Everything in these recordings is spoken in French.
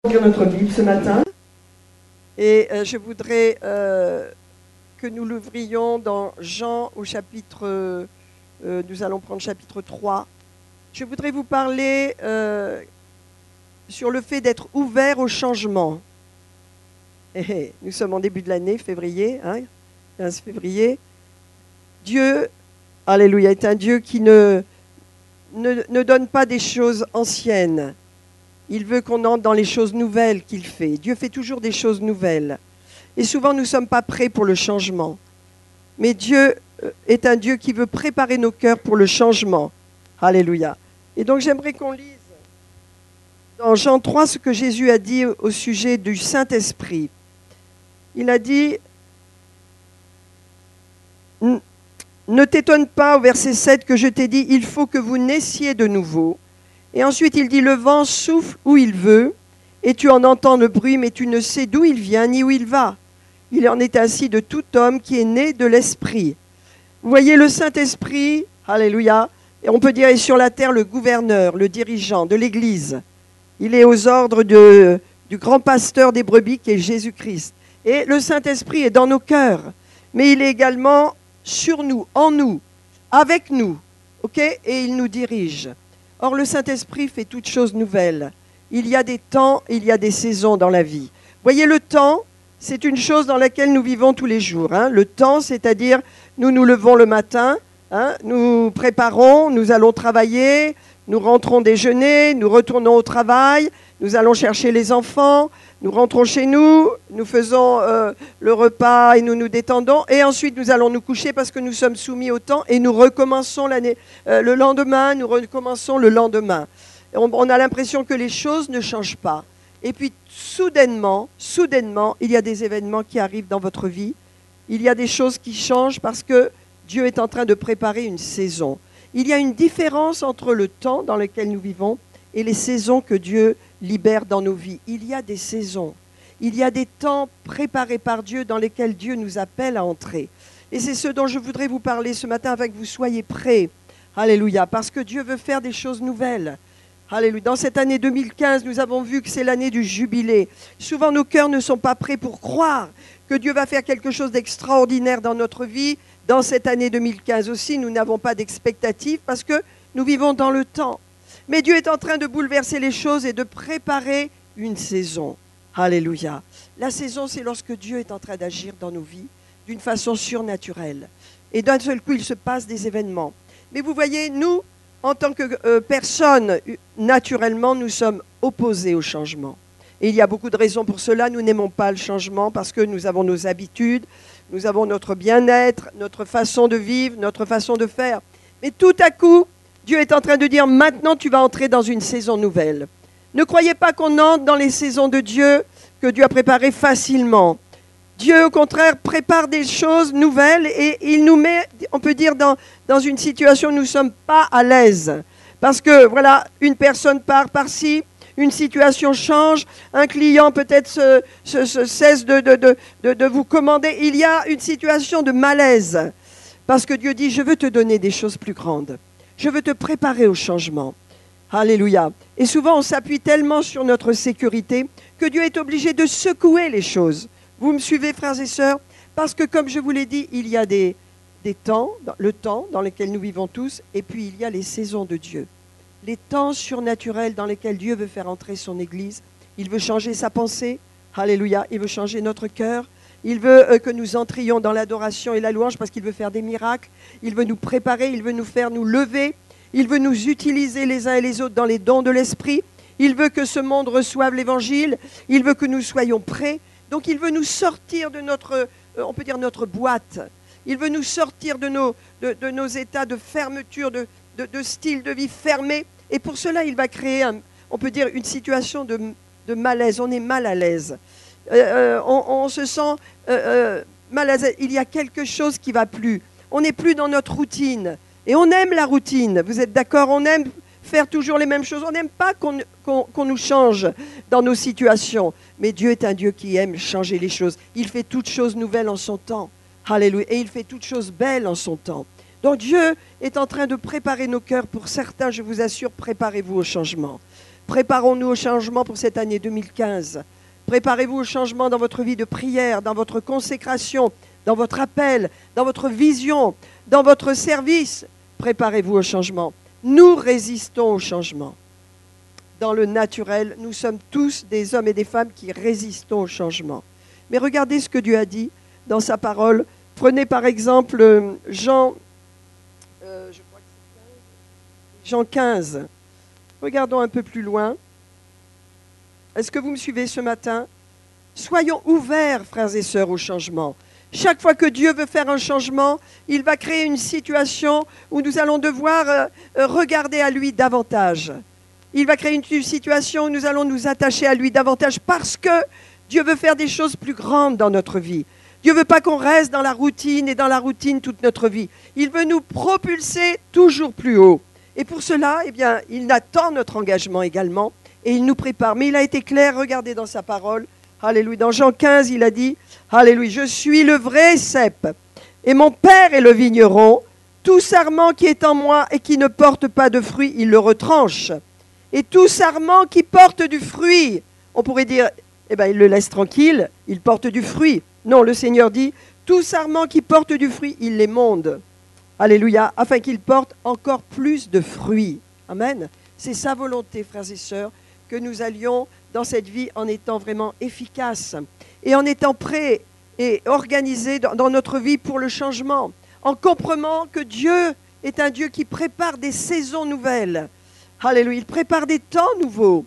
Lire notre Bible ce matin. Et je voudrais que nous l'ouvrions dans Jean au chapitre, nous allons prendre chapitre 3. Je voudrais vous parler sur le fait d'être ouvert au changement. Et nous sommes en début de l'année, février, 15 février. Dieu, alléluia, est un Dieu qui ne donne pas des choses anciennes. Il veut qu'on entre dans les choses nouvelles qu'il fait. Dieu fait toujours des choses nouvelles. Et souvent, nous ne sommes pas prêts pour le changement. Mais Dieu est un Dieu qui veut préparer nos cœurs pour le changement. Alléluia. Et donc, j'aimerais qu'on lise dans Jean 3 ce que Jésus a dit au sujet du Saint-Esprit. Il a dit, ne t'étonne pas au verset 7 que je t'ai dit, il faut que vous naissiez de nouveau. Et ensuite, il dit, le vent souffle où il veut, et tu en entends le bruit, mais tu ne sais d'où il vient ni où il va. Il en est ainsi de tout homme qui est né de l'Esprit. Vous voyez, le Saint-Esprit, alléluia, et on peut dire, est sur la terre le gouverneur, le dirigeant de l'Église. Il est aux ordres du grand pasteur des brebis qui est Jésus-Christ. Et le Saint-Esprit est dans nos cœurs, mais il est également sur nous, en nous, avec nous, ok? Et il nous dirige. Or, le Saint-Esprit fait toutes choses nouvelles. Il y a des temps, il y a des saisons dans la vie. Voyez, le temps, c'est une chose dans laquelle nous vivons tous les jours. Le temps, c'est-à-dire, nous nous levons le matin, nous préparons, nous allons travailler, nous rentrons déjeuner, nous retournons au travail, nous allons chercher les enfants, nous rentrons chez nous, nous faisons le repas et nous nous détendons. Et ensuite, nous allons nous coucher parce que nous sommes soumis au temps et nous recommençons le lendemain, nous recommençons le lendemain. On a l'impression que les choses ne changent pas. Et puis, soudainement, il y a des événements qui arrivent dans votre vie. Il y a des choses qui changent parce que Dieu est en train de préparer une saison. Il y a une différence entre le temps dans lequel nous vivons et les saisons que Dieu libère dans nos vies. Il y a des saisons. Il y a des temps préparés par Dieu dans lesquels Dieu nous appelle à entrer. Et c'est ce dont je voudrais vous parler ce matin afin que vous soyez prêts. Alléluia. Parce que Dieu veut faire des choses nouvelles. Alléluia. Dans cette année 2015, nous avons vu que c'est l'année du jubilé. Souvent, nos cœurs ne sont pas prêts pour croire que Dieu va faire quelque chose d'extraordinaire dans notre vie. Dans cette année 2015 aussi, nous n'avons pas d'expectative parce que nous vivons dans le temps. Mais Dieu est en train de bouleverser les choses et de préparer une saison. Alléluia. La saison, c'est lorsque Dieu est en train d'agir dans nos vies d'une façon surnaturelle. Et d'un seul coup, il se passe des événements. Mais vous voyez, nous, en tant que personnes, naturellement, nous sommes opposés au changement. Et il y a beaucoup de raisons pour cela. Nous n'aimons pas le changement parce que nous avons nos habitudes, nous avons notre bien-être, notre façon de vivre, notre façon de faire. Mais tout à coup, Dieu est en train de dire, maintenant tu vas entrer dans une saison nouvelle. Ne croyez pas qu'on entre dans les saisons de Dieu que Dieu a préparées facilement. Dieu, au contraire, prépare des choses nouvelles et il nous met, on peut dire, dans une situation où nous ne sommes pas à l'aise. Parce que, voilà, une personne part par-ci, une situation change, un client peut-être cesse de vous commander. Il y a une situation de malaise. Parce que Dieu dit, je veux te donner des choses plus grandes. Je veux te préparer au changement. Alléluia. Et souvent, on s'appuie tellement sur notre sécurité que Dieu est obligé de secouer les choses. Vous me suivez, frères et sœurs? Parce que, comme je vous l'ai dit, il y a des temps, le temps dans lequel nous vivons tous, et puis il y a les saisons de Dieu. Les temps surnaturels dans lesquels Dieu veut faire entrer son Église. Il veut changer sa pensée. Alléluia. Il veut changer notre cœur. Il veut que nous entrions dans l'adoration et la louange parce qu'il veut faire des miracles. Il veut nous préparer, il veut nous faire nous lever. Il veut nous utiliser les uns et les autres dans les dons de l'Esprit. Il veut que ce monde reçoive l'Évangile. Il veut que nous soyons prêts. Donc il veut nous sortir de notre, on peut dire notre boîte. Il veut nous sortir de nos états de fermeture, de style de vie fermé. Et pour cela, il va créer, on peut dire, une situation de malaise. On est mal à l'aise. On se sent mal à l'aise. Il y a quelque chose qui ne va plus. On n'est plus dans notre routine. Et on aime la routine. Vous êtes d'accord? On aime faire toujours les mêmes choses. On n'aime pas qu'on nous change dans nos situations. Mais Dieu est un Dieu qui aime changer les choses. Il fait toutes choses nouvelles en son temps. Alléluia. Et il fait toutes choses belles en son temps. Donc Dieu est en train de préparer nos cœurs. Pour certains, je vous assure, préparez-vous au changement. Préparons-nous au changement pour cette année 2015. Préparez-vous au changement dans votre vie de prière, dans votre consécration, dans votre appel, dans votre vision, dans votre service. Préparez-vous au changement. Nous résistons au changement. Dans le naturel, nous sommes tous des hommes et des femmes qui résistons au changement. Mais regardez ce que Dieu a dit dans sa parole. Prenez par exemple Jean 15. Regardons un peu plus loin. Est-ce que vous me suivez ce matin? Soyons ouverts, frères et sœurs, au changement. Chaque fois que Dieu veut faire un changement, il va créer une situation où nous allons devoir regarder à lui davantage. Il va créer une situation où nous allons nous attacher à lui davantage parce que Dieu veut faire des choses plus grandes dans notre vie. Dieu ne veut pas qu'on reste dans la routine et dans la routine toute notre vie. Il veut nous propulser toujours plus haut. Et pour cela, eh bien, il attend notre engagement également et il nous prépare. Mais il a été clair, regardez dans sa parole. Alléluia. Dans Jean 15, il a dit, Alléluia, je suis le vrai cep et mon Père est le vigneron. Tout sarment qui est en moi et qui ne porte pas de fruit, il le retranche. Et tout sarment qui porte du fruit, on pourrait dire, eh bien, il le laisse tranquille, il porte du fruit. Non, le Seigneur dit, tout sarment qui porte du fruit, il l'émonde. Alléluia, afin qu'il porte encore plus de fruits. Amen. C'est sa volonté, frères et sœurs, que nous allions dans cette vie en étant vraiment efficaces et en étant prêts et organisés dans notre vie pour le changement, en comprenant que Dieu est un Dieu qui prépare des saisons nouvelles. Alléluia, il prépare des temps nouveaux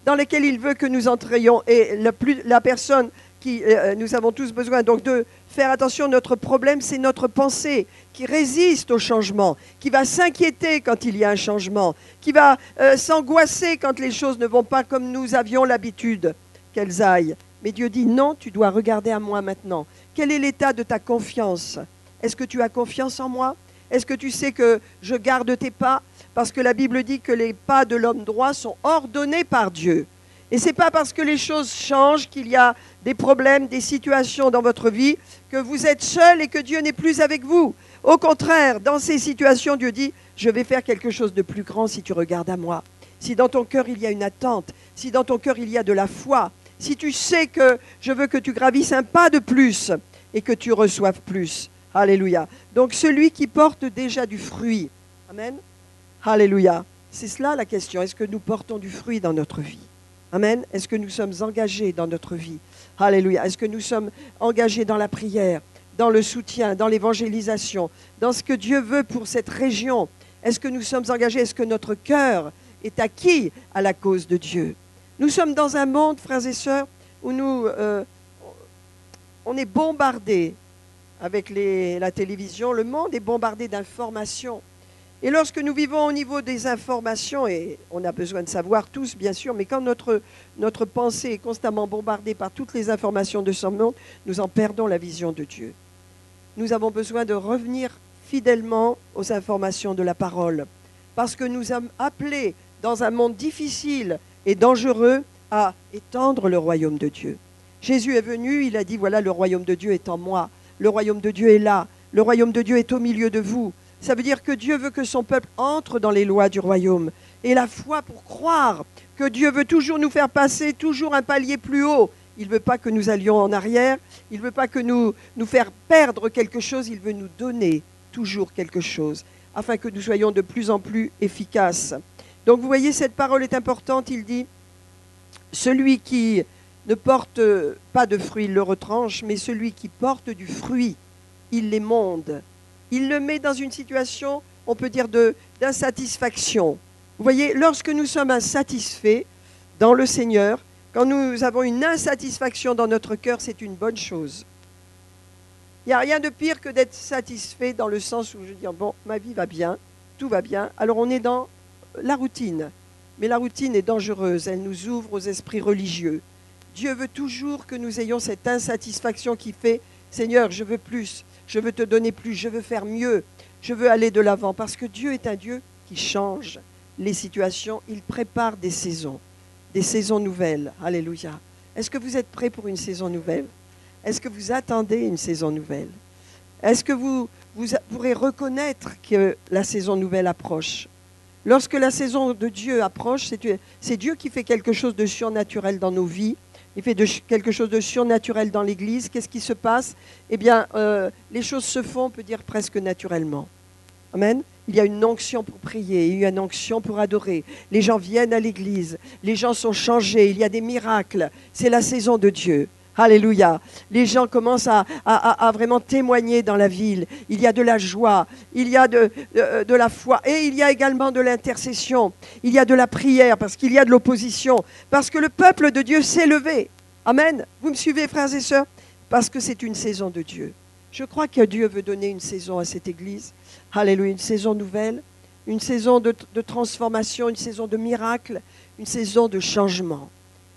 dans lesquels il veut que nous entrions. Et la personne qui nous avons tous besoin donc de faire attention, notre problème, c'est notre pensée qui résiste au changement, qui va s'inquiéter quand il y a un changement, qui va s'angoisser quand les choses ne vont pas comme nous avions l'habitude qu'elles aillent. Mais Dieu dit non, tu dois regarder à moi maintenant. Quel est l'état de ta confiance? Est-ce que tu as confiance en moi? Est-ce que tu sais que je garde tes pas? Parce que la Bible dit que les pas de l'homme droit sont ordonnés par Dieu. Et ce n'est pas parce que les choses changent, qu'il y a des problèmes, des situations dans votre vie, que vous êtes seul et que Dieu n'est plus avec vous. Au contraire, dans ces situations, Dieu dit, je vais faire quelque chose de plus grand si tu regardes à moi. Si dans ton cœur il y a une attente, si dans ton cœur il y a de la foi, si tu sais que je veux que tu gravisses un pas de plus et que tu reçoives plus. Alléluia. Donc celui qui porte déjà du fruit. Amen. Alléluia. C'est cela la question. Est-ce que nous portons du fruit dans notre vie? Amen. Est-ce que nous sommes engagés dans notre vie? Alléluia. Est-ce que nous sommes engagés dans la prière, dans le soutien, dans l'évangélisation, dans ce que Dieu veut pour cette région? Est-ce que nous sommes engagés? Est-ce que notre cœur est acquis à la cause de Dieu? Nous sommes dans un monde, frères et sœurs, où on est bombardés avec la télévision. Le monde est bombardé d'informations. Et lorsque nous vivons au niveau des informations, et on a besoin de savoir tous, bien sûr, mais quand notre pensée est constamment bombardée par toutes les informations de ce monde, nous en perdons la vision de Dieu. Nous avons besoin de revenir fidèlement aux informations de la parole, parce que nous sommes appelés dans un monde difficile et dangereux à étendre le royaume de Dieu. Jésus est venu, il a dit, voilà, le royaume de Dieu est en moi, le royaume de Dieu est là, le royaume de Dieu est au milieu de vous. Ça veut dire que Dieu veut que son peuple entre dans les lois du royaume. Et la foi pour croire que Dieu veut toujours nous faire passer toujours un palier plus haut. Il ne veut pas que nous allions en arrière, il ne veut pas que nous faire perdre quelque chose, il veut nous donner toujours quelque chose, afin que nous soyons de plus en plus efficaces. Donc vous voyez, cette parole est importante, il dit, celui qui ne porte pas de fruit, il le retranche, mais celui qui porte du fruit, il l'émonde. Il le met dans une situation, on peut dire, d'insatisfaction. Vous voyez, lorsque nous sommes insatisfaits dans le Seigneur, quand nous avons une insatisfaction dans notre cœur, c'est une bonne chose. Il n'y a rien de pire que d'être satisfait dans le sens où je dis, bon, ma vie va bien, tout va bien. Alors on est dans la routine. Mais la routine est dangereuse, elle nous ouvre aux esprits religieux. Dieu veut toujours que nous ayons cette insatisfaction qui fait, Seigneur, je veux plus. Je veux te donner plus, je veux faire mieux, je veux aller de l'avant. Parce que Dieu est un Dieu qui change les situations. Il prépare des saisons nouvelles. Alléluia. Est-ce que vous êtes prêts pour une saison nouvelle? Est-ce que vous attendez une saison nouvelle? Est-ce que vous pourrez reconnaître que la saison nouvelle approche? Lorsque la saison de Dieu approche, c'est Dieu qui fait quelque chose de surnaturel dans nos vies. Il fait quelque chose de surnaturel dans l'Église. Qu'est-ce qui se passe? Eh bien, les choses se font, on peut dire, presque naturellement. Amen. Il y a une onction pour prier, il y a une onction pour adorer. Les gens viennent à l'Église, les gens sont changés, il y a des miracles. C'est la saison de Dieu. Alléluia. Les gens commencent à vraiment témoigner dans la ville. Il y a de la joie, il y a de la foi et il y a également de l'intercession. Il y a de la prière parce qu'il y a de l'opposition. Parce que le peuple de Dieu s'est levé. Amen. Vous me suivez, frères et sœurs? Parce que c'est une saison de Dieu. Je crois que Dieu veut donner une saison à cette Église. Alléluia. Une saison nouvelle, une saison de transformation, une saison de miracle, une saison de changement.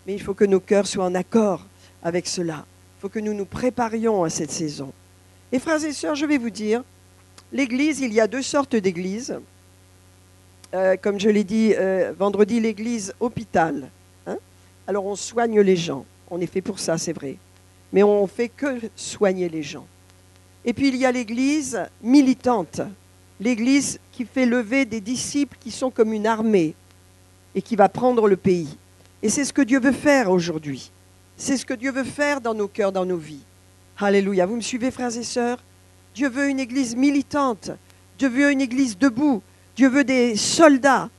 Mais il faut que nos cœurs soient en accord avec cela. Il faut que nous nous préparions à cette saison. Et frères et sœurs, je vais vous dire, l'Église, il y a deux sortes d'Églises. Comme je l'ai dit vendredi, l'Église hôpital. Hein? Alors on soigne les gens. On est fait pour ça, c'est vrai. Mais on ne fait que soigner les gens. Et puis il y a l'Église militante. L'Église qui fait lever des disciples qui sont comme une armée et qui va prendre le pays. Et c'est ce que Dieu veut faire aujourd'hui. C'est ce que Dieu veut faire dans nos cœurs, dans nos vies. Alléluia. Vous me suivez, frères et sœurs? Dieu veut une église militante. Dieu veut une église debout. Dieu veut des soldats.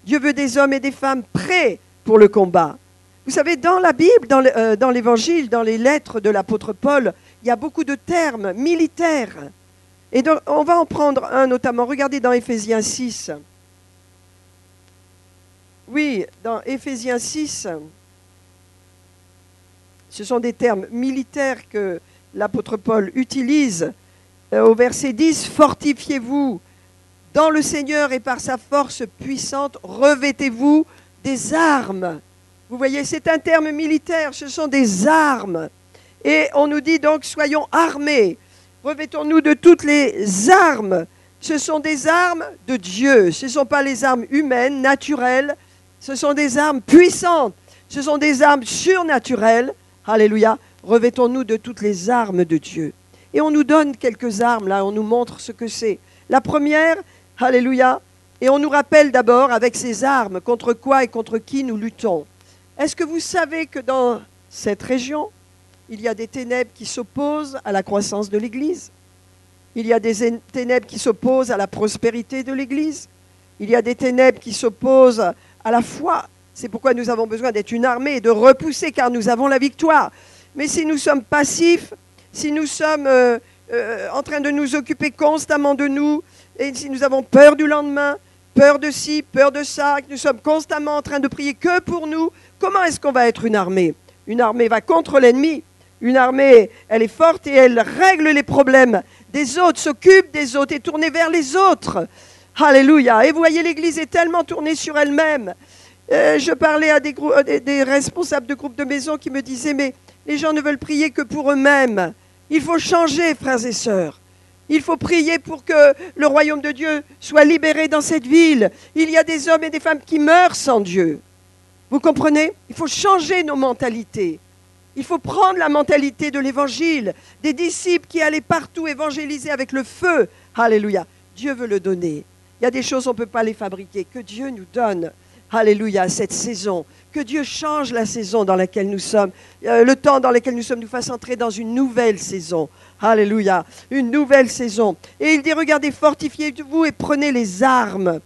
Dieu veut des hommes et des femmes prêts pour le combat. Vous savez, dans la Bible, dans l'Évangile, dans les lettres de l'apôtre Paul, il y a beaucoup de termes militaires. Et donc, on va en prendre un notamment. Regardez dans Éphésiens 6. Oui, dans Éphésiens 6... Ce sont des termes militaires que l'apôtre Paul utilise. Au verset 10, « Fortifiez-vous dans le Seigneur et par sa force puissante, revêtez-vous des armes. » Vous voyez, c'est un terme militaire, ce sont des armes. Et on nous dit donc, soyons armés. Revêtons-nous de toutes les armes. Ce sont des armes de Dieu. Ce ne sont pas les armes humaines, naturelles. Ce sont des armes puissantes. Ce sont des armes surnaturelles. Alléluia, revêtons-nous de toutes les armes de Dieu. Et on nous donne quelques armes, là, on nous montre ce que c'est. La première, alléluia, et on nous rappelle d'abord avec ces armes, contre quoi et contre qui nous luttons. Est-ce que vous savez que dans cette région, il y a des ténèbres qui s'opposent à la croissance de l'Église? Il y a des ténèbres qui s'opposent à la prospérité de l'Église? Il y a des ténèbres qui s'opposent à la foi? C'est pourquoi nous avons besoin d'être une armée et de repousser, car nous avons la victoire. Mais si nous sommes passifs, si nous sommes en train de nous occuper constamment de nous, et si nous avons peur du lendemain, peur de ci, peur de ça, que nous sommes constamment en train de prier que pour nous, comment est-ce qu'on va être une armée? Une armée va contre l'ennemi. Une armée, elle est forte et elle règle les problèmes des autres, s'occupe des autres, est tournée vers les autres. Alléluia. Et vous voyez, l'Église est tellement tournée sur elle-même. Je parlais à des responsables de groupes de maison qui me disaient « Mais les gens ne veulent prier que pour eux-mêmes. Il faut changer, frères et sœurs. Il faut prier pour que le royaume de Dieu soit libéré dans cette ville. Il y a des hommes et des femmes qui meurent sans Dieu. » Vous comprenez? Il faut changer nos mentalités. Il faut prendre la mentalité de l'Évangile, des disciples qui allaient partout évangéliser avec le feu. Alléluia. Dieu veut le donner. Il y a des choses, on ne peut pas les fabriquer. Que Dieu nous donne. Alléluia, cette saison, que Dieu change la saison dans laquelle nous sommes, le temps dans lequel nous sommes, nous fasse entrer dans une nouvelle saison. Alléluia, une nouvelle saison. Et il dit, regardez, fortifiez-vous et prenez les armes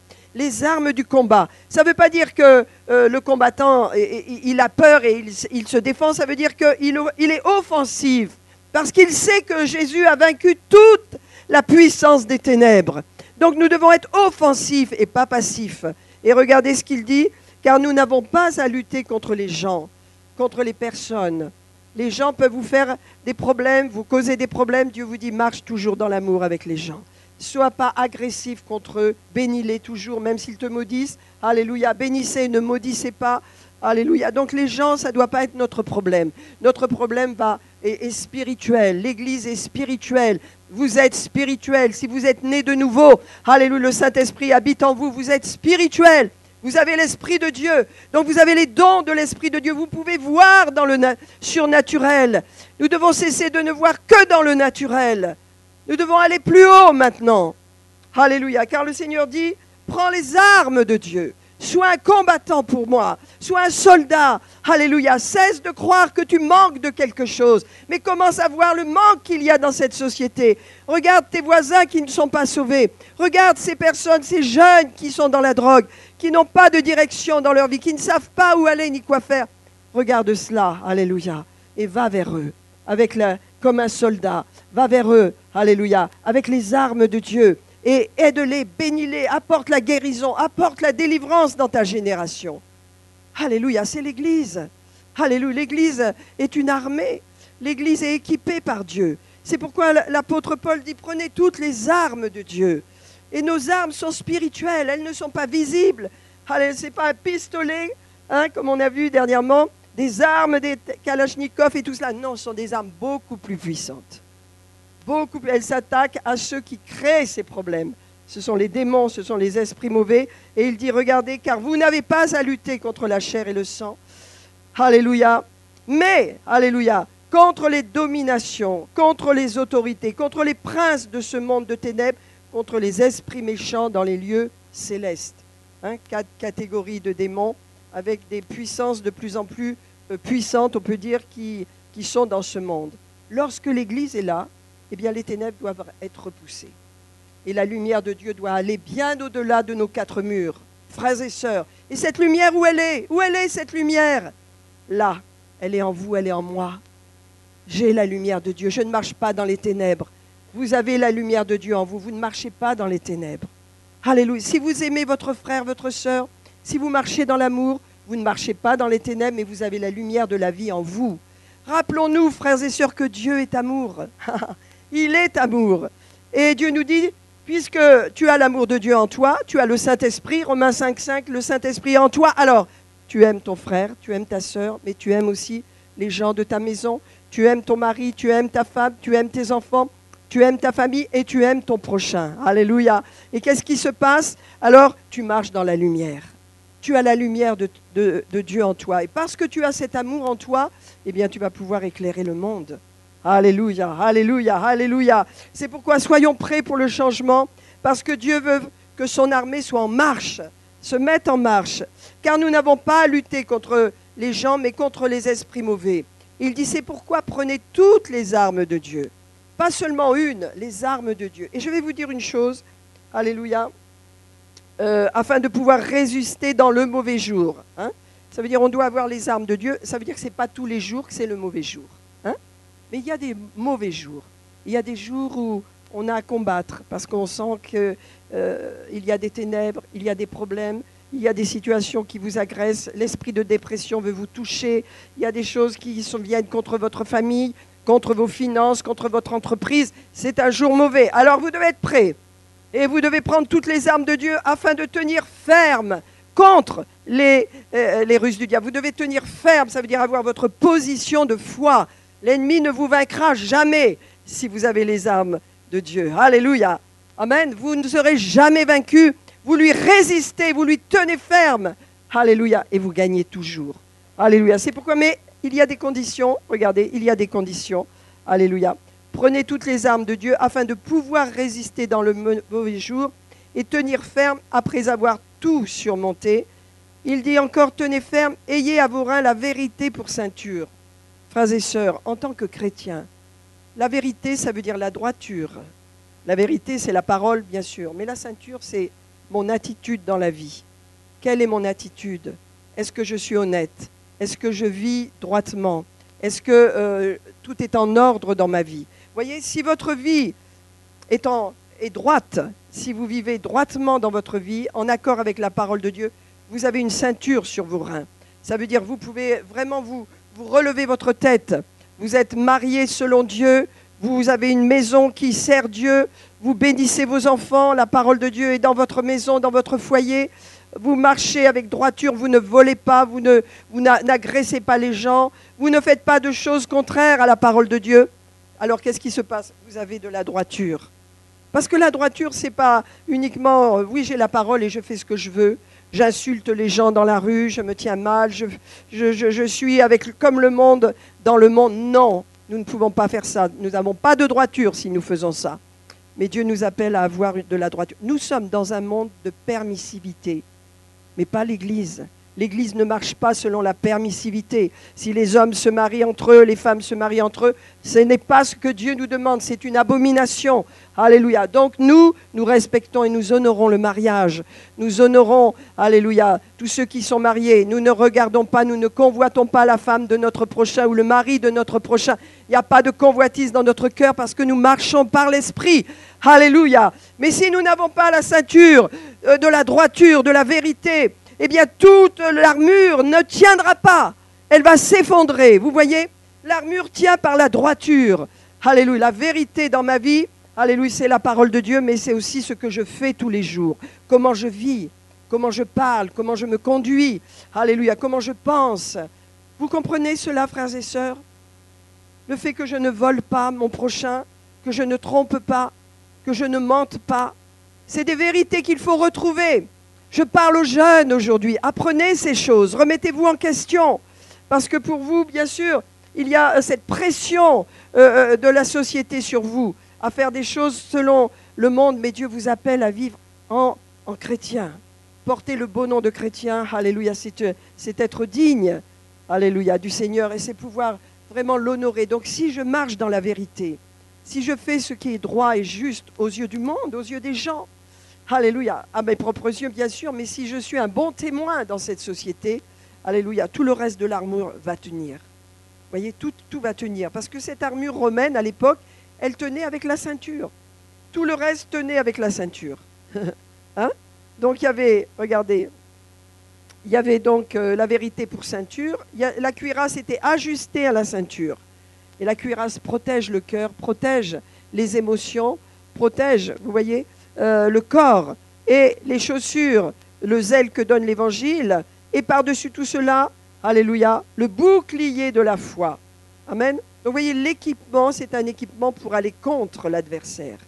du combat. Ça ne veut pas dire que le combattant, il a peur et il se défend, ça veut dire qu'il est offensif, parce qu'il sait que Jésus a vaincu toute la puissance des ténèbres. Donc nous devons être offensifs et pas passifs. Et regardez ce qu'il dit, car nous n'avons pas à lutter contre les gens, contre les personnes. Les gens peuvent vous faire des problèmes, vous causer des problèmes. Dieu vous dit, marche toujours dans l'amour avec les gens. Sois pas agressif contre eux, bénis-les toujours, même s'ils te maudissent. Alléluia, bénissez, ne maudissez pas. Alléluia. Donc les gens, ça ne doit pas être notre problème. Notre problème est spirituel. L'Église est spirituelle. Vous êtes spirituel. Si vous êtes né de nouveau, alléluia, le Saint-Esprit habite en vous. Vous êtes spirituel. Vous avez l'Esprit de Dieu. Donc vous avez les dons de l'Esprit de Dieu. Vous pouvez voir dans le surnaturel. Nous devons cesser de ne voir que dans le naturel. Nous devons aller plus haut maintenant. Alléluia. Car le Seigneur dit, Prends les armes de Dieu. Sois un combattant pour moi. Sois un soldat. Alléluia. Cesse de croire que tu manques de quelque chose. Mais commence à voir le manque qu'il y a dans cette société. Regarde tes voisins qui ne sont pas sauvés. Regarde ces personnes, ces jeunes qui sont dans la drogue, qui n'ont pas de direction dans leur vie, qui ne savent pas où aller ni quoi faire. Regarde cela. Alléluia. Et va vers eux. Comme un soldat. Va vers eux. Alléluia. Avec les armes de Dieu. Et aide-les, bénis-les, apporte la guérison, apporte la délivrance dans ta génération. Alléluia, c'est l'Église. Alléluia, l'Église est une armée. L'Église est équipée par Dieu. C'est pourquoi l'apôtre Paul dit, prenez toutes les armes de Dieu. Et nos armes sont spirituelles, elles ne sont pas visibles. Ce n'est pas un pistolet, comme on a vu dernièrement, des armes, des kalachnikovs et tout cela. Non, ce sont des armes beaucoup plus puissantes. Elle s'attaque à ceux qui créent ces problèmes. Ce sont les démons, ce sont les esprits mauvais. Et il dit, regardez, car vous n'avez pas à lutter contre la chair et le sang. Alléluia. Mais, alléluia, contre les dominations, contre les autorités, contre les princes de ce monde de ténèbres, contre les esprits méchants dans les lieux célestes. 4 catégories de démons avec des puissances de plus en plus puissantes, on peut dire, qui sont dans ce monde. Lorsque l'Église est là, eh bien, les ténèbres doivent être repoussées. Et la lumière de Dieu doit aller bien au-delà de nos 4 murs, frères et sœurs. Et cette lumière, où elle est? Où elle est, cette lumière? Là, elle est en vous, elle est en moi. J'ai la lumière de Dieu, je ne marche pas dans les ténèbres. Vous avez la lumière de Dieu en vous, vous ne marchez pas dans les ténèbres. Alléluia. Si vous aimez votre frère, votre sœur, si vous marchez dans l'amour, vous ne marchez pas dans les ténèbres, mais vous avez la lumière de la vie en vous. Rappelons-nous, frères et sœurs, que Dieu est amour. Il est amour. Et Dieu nous dit, puisque tu as l'amour de Dieu en toi, tu as le Saint-Esprit, Romains 5,5, le Saint-Esprit en toi. Alors, tu aimes ton frère, tu aimes ta sœur, mais tu aimes aussi les gens de ta maison. Tu aimes ton mari, tu aimes ta femme, tu aimes tes enfants, tu aimes ta famille et tu aimes ton prochain. Alléluia. Et qu'est-ce qui se passe? Alors, tu marches dans la lumière. Tu as la lumière de Dieu en toi. Et parce que tu as cet amour en toi, eh bien, tu vas pouvoir éclairer le monde. Alléluia, alléluia, alléluia. C'est pourquoi soyons prêts pour le changement, parce que Dieu veut que son armée soit en marche, se mette en marche. Car nous n'avons pas à lutter contre les gens, mais contre les esprits mauvais. Il dit, c'est pourquoi prenez toutes les armes de Dieu. Pas seulement une, les armes de Dieu. Et je vais vous dire une chose, alléluia, afin de pouvoir résister dans le mauvais jour. Ça veut dire on doit avoir les armes de Dieu, ça veut dire que ce n'est pas tous les jours que c'est le mauvais jour. Mais il y a des mauvais jours. Il y a des jours où on a à combattre parce qu'on sent qu'il y a des ténèbres, il y a des problèmes, il y a des situations qui vous agressent, l'esprit de dépression veut vous toucher, il y a des choses qui viennent contre votre famille, contre vos finances, contre votre entreprise. C'est un jour mauvais. Alors vous devez être prêts et vous devez prendre toutes les armes de Dieu afin de tenir ferme contre les ruses du diable. Vous devez tenir ferme, ça veut dire avoir votre position de foi. L'ennemi ne vous vaincra jamais si vous avez les armes de Dieu. Alléluia. Amen. Vous ne serez jamais vaincus. Vous lui résistez, vous lui tenez ferme. Alléluia. Et vous gagnez toujours. Alléluia. C'est pourquoi, mais il y a des conditions. Regardez, il y a des conditions. Alléluia. Prenez toutes les armes de Dieu afin de pouvoir résister dans le mauvais jour et tenir ferme après avoir tout surmonté. Il dit encore, tenez ferme, ayez à vos reins la vérité pour ceinture. Frères et sœurs, en tant que chrétiens, la vérité, ça veut dire la droiture. La vérité, c'est la parole, bien sûr. Mais la ceinture, c'est mon attitude dans la vie. Quelle est mon attitude? Est-ce que je suis honnête? Est-ce que je vis droitement? Est-ce que tout est en ordre dans ma vie? Vous voyez, si votre vie est droite, si vous vivez droitement dans votre vie, en accord avec la parole de Dieu, vous avez une ceinture sur vos reins. Ça veut dire que vous pouvez vraiment vous relevez votre tête, vous êtes mariés selon Dieu, vous avez une maison qui sert Dieu, vous bénissez vos enfants, la parole de Dieu est dans votre maison, dans votre foyer, vous marchez avec droiture, vous ne volez pas, vous n'agressez pas les gens, vous ne faites pas de choses contraires à la parole de Dieu. Alors qu'est-ce qui se passe? Vous avez de la droiture. Parce que la droiture, ce n'est pas uniquement, oui j'ai la parole et je fais ce que je veux. J'insulte les gens dans la rue, je me tiens mal, je suis comme le monde dans le monde. Non, nous ne pouvons pas faire ça. Nous n'avons pas de droiture si nous faisons ça. mais Dieu nous appelle à avoir de la droiture. Nous sommes dans un monde de permissivité, mais pas l'Église. L'Église ne marche pas selon la permissivité. Si les hommes se marient entre eux, les femmes se marient entre eux, ce n'est pas ce que Dieu nous demande, c'est une abomination. Alléluia. Donc nous respectons et nous honorons le mariage. Nous honorons, alléluia, tous ceux qui sont mariés. Nous ne regardons pas, nous ne convoitons pas la femme de notre prochain ou le mari de notre prochain. Il n'y a pas de convoitise dans notre cœur parce que nous marchons par l'esprit. Alléluia. Mais si nous n'avons pas la ceinture de la droiture, de la vérité, eh bien, toute l'armure ne tiendra pas. Elle va s'effondrer. Vous voyez, l'armure tient par la droiture. Alléluia. La vérité dans ma vie, alléluia, c'est la parole de Dieu, mais c'est aussi ce que je fais tous les jours. Comment je vis, comment je parle, comment je me conduis. Alléluia, comment je pense. Vous comprenez cela, frères et sœurs? Le fait que je ne vole pas mon prochain, que je ne trompe pas, que je ne mente pas, c'est des vérités qu'il faut retrouver. Je parle aux jeunes aujourd'hui. Apprenez ces choses. Remettez-vous en question. Parce que pour vous, bien sûr, il y a cette pression de la société sur vous à faire des choses selon le monde. Mais Dieu vous appelle à vivre en chrétien. Porter le beau nom de chrétien. Alléluia. C'est être digne. Alléluia. Du Seigneur. Et c'est pouvoir vraiment l'honorer. Donc si je marche dans la vérité, si je fais ce qui est droit et juste aux yeux du monde, aux yeux des gens, alléluia, à mes propres yeux bien sûr, mais si je suis un bon témoin dans cette société, alléluia, tout le reste de l'armure va tenir. Vous voyez, tout va tenir. Parce que cette armure romaine, à l'époque, elle tenait avec la ceinture. Tout le reste tenait avec la ceinture. Hein? Donc il y avait, regardez, il y avait donc la vérité pour ceinture. La cuirasse était ajustée à la ceinture. Et la cuirasse protège le cœur, protège les émotions, protège, vous voyez, le corps, et les chaussures, le zèle que donne l'Évangile, et par-dessus tout cela, alléluia, le bouclier de la foi. Amen. Donc vous voyez, l'équipement, c'est un équipement pour aller contre l'adversaire.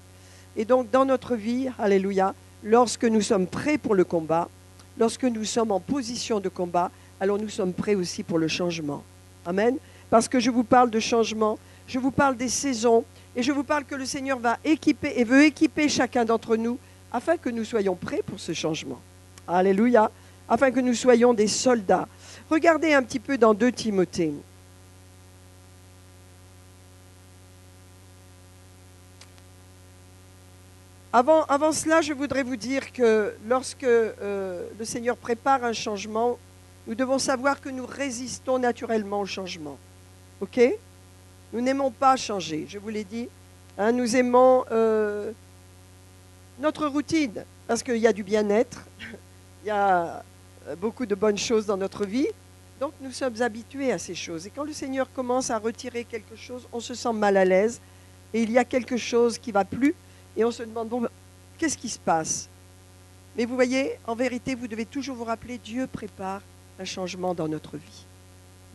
Et donc dans notre vie, alléluia, lorsque nous sommes prêts pour le combat, lorsque nous sommes en position de combat, alors nous sommes prêts aussi pour le changement. Amen. Parce que je vous parle de changement, je vous parle des saisons, et je vous parle que le Seigneur va équiper et veut équiper chacun d'entre nous afin que nous soyons prêts pour ce changement. Alléluia. Afin que nous soyons des soldats. Regardez un petit peu dans 2 Timothée. Avant cela, je voudrais vous dire que lorsque le Seigneur prépare un changement, nous devons savoir que nous résistons naturellement au changement. OK ? Nous n'aimons pas changer, je vous l'ai dit. Hein, nous aimons notre routine, parce qu'il y a du bien-être, il y a beaucoup de bonnes choses dans notre vie. Donc nous sommes habitués à ces choses. Et quand le Seigneur commence à retirer quelque chose, on se sent mal à l'aise. Et il y a quelque chose qui ne va plus. Et on se demande, bon, qu'est-ce qui se passe? Mais vous voyez, en vérité, vous devez toujours vous rappeler, Dieu prépare un changement dans notre vie.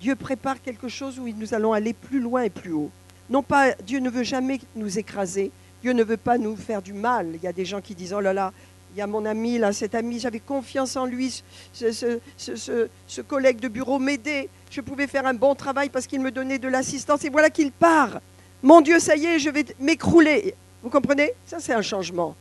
Dieu prépare quelque chose où nous allons aller plus loin et plus haut. Non pas, Dieu ne veut jamais nous écraser. Dieu ne veut pas nous faire du mal. Il y a des gens qui disent, oh là là, il y a mon ami, là, cet ami, j'avais confiance en lui, ce collègue de bureau m'aidait. Je pouvais faire un bon travail parce qu'il me donnait de l'assistance. Et voilà qu'il part. Mon Dieu, ça y est, je vais m'écrouler. Vous comprenez? Ça, c'est un changement.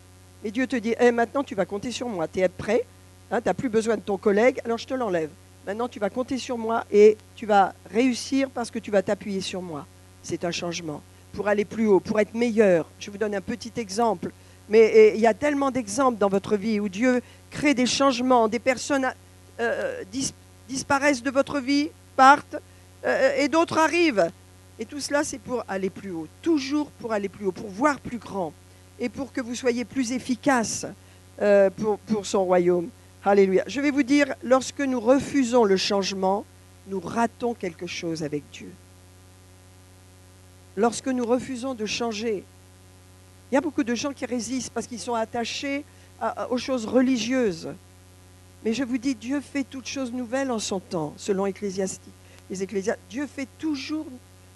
Et Dieu te dit, maintenant, tu vas compter sur moi. Tu es prêt, hein, tu n'as plus besoin de ton collègue, alors je te l'enlève. Maintenant, tu vas compter sur moi et tu vas réussir parce que tu vas t'appuyer sur moi. C'est un changement. Pour aller plus haut, pour être meilleur. Je vous donne un petit exemple. Mais il y a tellement d'exemples dans votre vie où Dieu crée des changements, des personnes disparaissent de votre vie, partent, et d'autres arrivent. Et tout cela, c'est pour aller plus haut. Toujours pour aller plus haut, pour voir plus grand. Et pour que vous soyez plus efficace pour son royaume. Alléluia. Je vais vous dire, lorsque nous refusons le changement, nous ratons quelque chose avec Dieu. Lorsque nous refusons de changer, il y a beaucoup de gens qui résistent parce qu'ils sont attachés aux choses religieuses. Mais je vous dis, Dieu fait toutes choses nouvelles en son temps, selon Ecclésiastique. Dieu fait toujours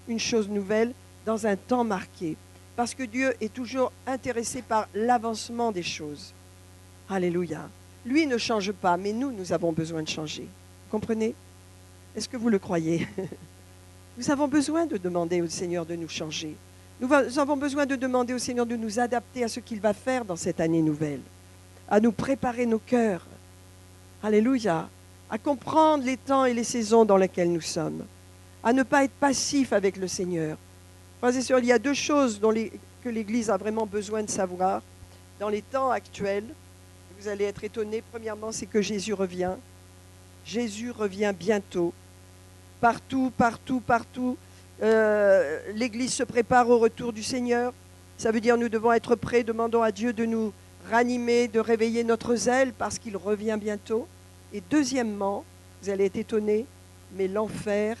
une chose nouvelle dans un temps marqué. Parce que Dieu est toujours intéressé par l'avancement des choses. Alléluia. Lui ne change pas, mais nous avons besoin de changer. Vous comprenez? Est-ce que vous le croyez? Nous avons besoin de demander au Seigneur de nous changer. Nous avons besoin de demander au Seigneur de nous adapter à ce qu'il va faire dans cette année nouvelle, à nous préparer nos cœurs. Alléluia. À comprendre les temps et les saisons dans lesquelles nous sommes, à ne pas être passif avec le Seigneur. Frères et sœurs, il y a deux choses que l'Église a vraiment besoin de savoir dans les temps actuels. Vous allez être étonnés. Premièrement, c'est que Jésus revient. Jésus revient bientôt. Partout, partout, partout. L'Église se prépare au retour du Seigneur. Ça veut dire que nous devons être prêts. Demandons à Dieu de nous ranimer, de réveiller notre zèle parce qu'il revient bientôt. Et deuxièmement, vous allez être étonnés, mais l'enfer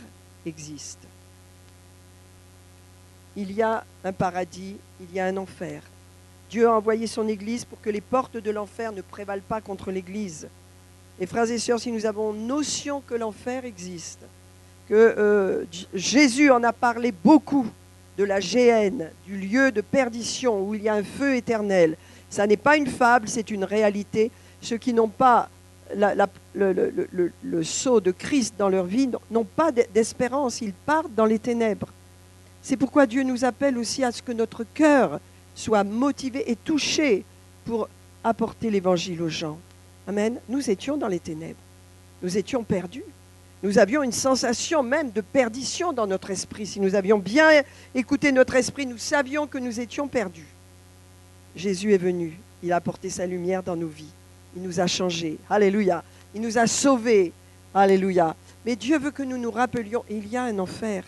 existe. Il y a un paradis, il y a un enfer. Dieu a envoyé son Église pour que les portes de l'enfer ne prévalent pas contre l'Église. Et frères et sœurs, si nous avons notion que l'enfer existe, que Jésus en a parlé beaucoup, de la géhenne, du lieu de perdition où il y a un feu éternel, ça n'est pas une fable, c'est une réalité. Ceux qui n'ont pas le sceau de Christ dans leur vie n'ont pas d'espérance, ils partent dans les ténèbres. C'est pourquoi Dieu nous appelle aussi à ce que notre cœur soit motivé et touché pour apporter l'évangile aux gens. Amen. Nous étions dans les ténèbres, nous étions perdus. Nous avions une sensation même de perdition dans notre esprit. Si nous avions bien écouté notre esprit, nous savions que nous étions perdus. Jésus est venu, il a apporté sa lumière dans nos vies. Il nous a changés. Alléluia. Il nous a sauvés. Alléluia. Mais Dieu veut que nous nous rappelions, il y a un enfer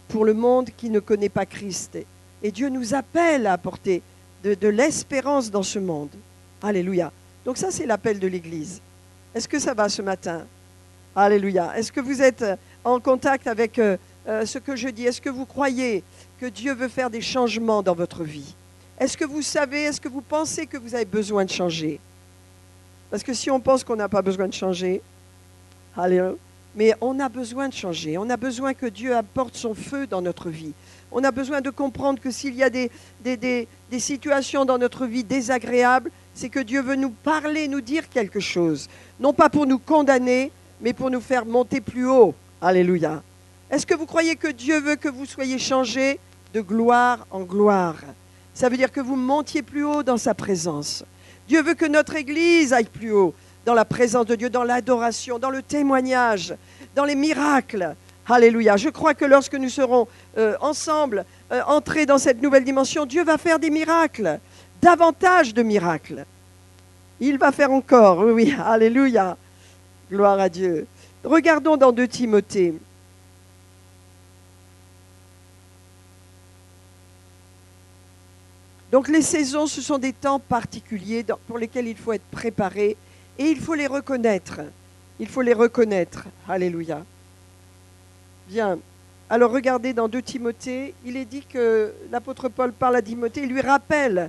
pour le monde qui ne connaît pas Christ. Et Dieu nous appelle à apporter de l'espérance dans ce monde. Alléluia. Donc ça, c'est l'appel de l'Église. Est-ce que ça va ce matin? Alléluia. Est-ce que vous êtes en contact avec ce que je dis? Est-ce que vous croyez que Dieu veut faire des changements dans votre vie? Est-ce que vous savez, est-ce que vous pensez que vous avez besoin de changer? Parce que si on pense qu'on n'a pas besoin de changer, alléluia, mais on a besoin de changer. On a besoin que Dieu apporte son feu dans notre vie. On a besoin de comprendre que s'il y a des situations dans notre vie désagréables, c'est que Dieu veut nous parler, nous dire quelque chose. Non pas pour nous condamner, mais pour nous faire monter plus haut. Alléluia. Est-ce que vous croyez que Dieu veut que vous soyez changés de gloire en gloire? Ça veut dire que vous montiez plus haut dans sa présence. Dieu veut que notre Église aille plus haut dans la présence de Dieu, dans l'adoration, dans le témoignage, dans les miracles. Alléluia. Je crois que lorsque nous serons ensemble entrés dans cette nouvelle dimension, Dieu va faire des miracles, davantage de miracles. Il va faire encore, oui, oui. Alléluia. Gloire à Dieu. Regardons dans 2 Timothée. Donc les saisons, ce sont des temps particuliers pour lesquels il faut être préparé et il faut les reconnaître. Il faut les reconnaître. Alléluia. Bien. Alors regardez dans 2 Timothée, il est dit que l'apôtre Paul parle à Timothée, il lui rappelle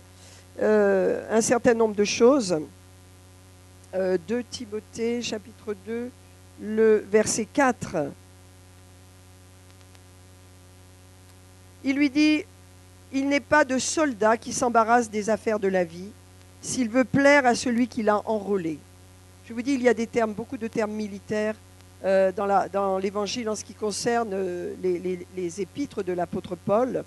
un certain nombre de choses. 2 Timothée, chapitre 2, le verset 4. Il lui dit... Il n'est pas de soldat qui s'embarrasse des affaires de la vie s'il veut plaire à celui qui l'a enrôlé. Je vous dis, il y a des termes, beaucoup de termes militaires dans l'Évangile en ce qui concerne les épîtres de l'apôtre Paul.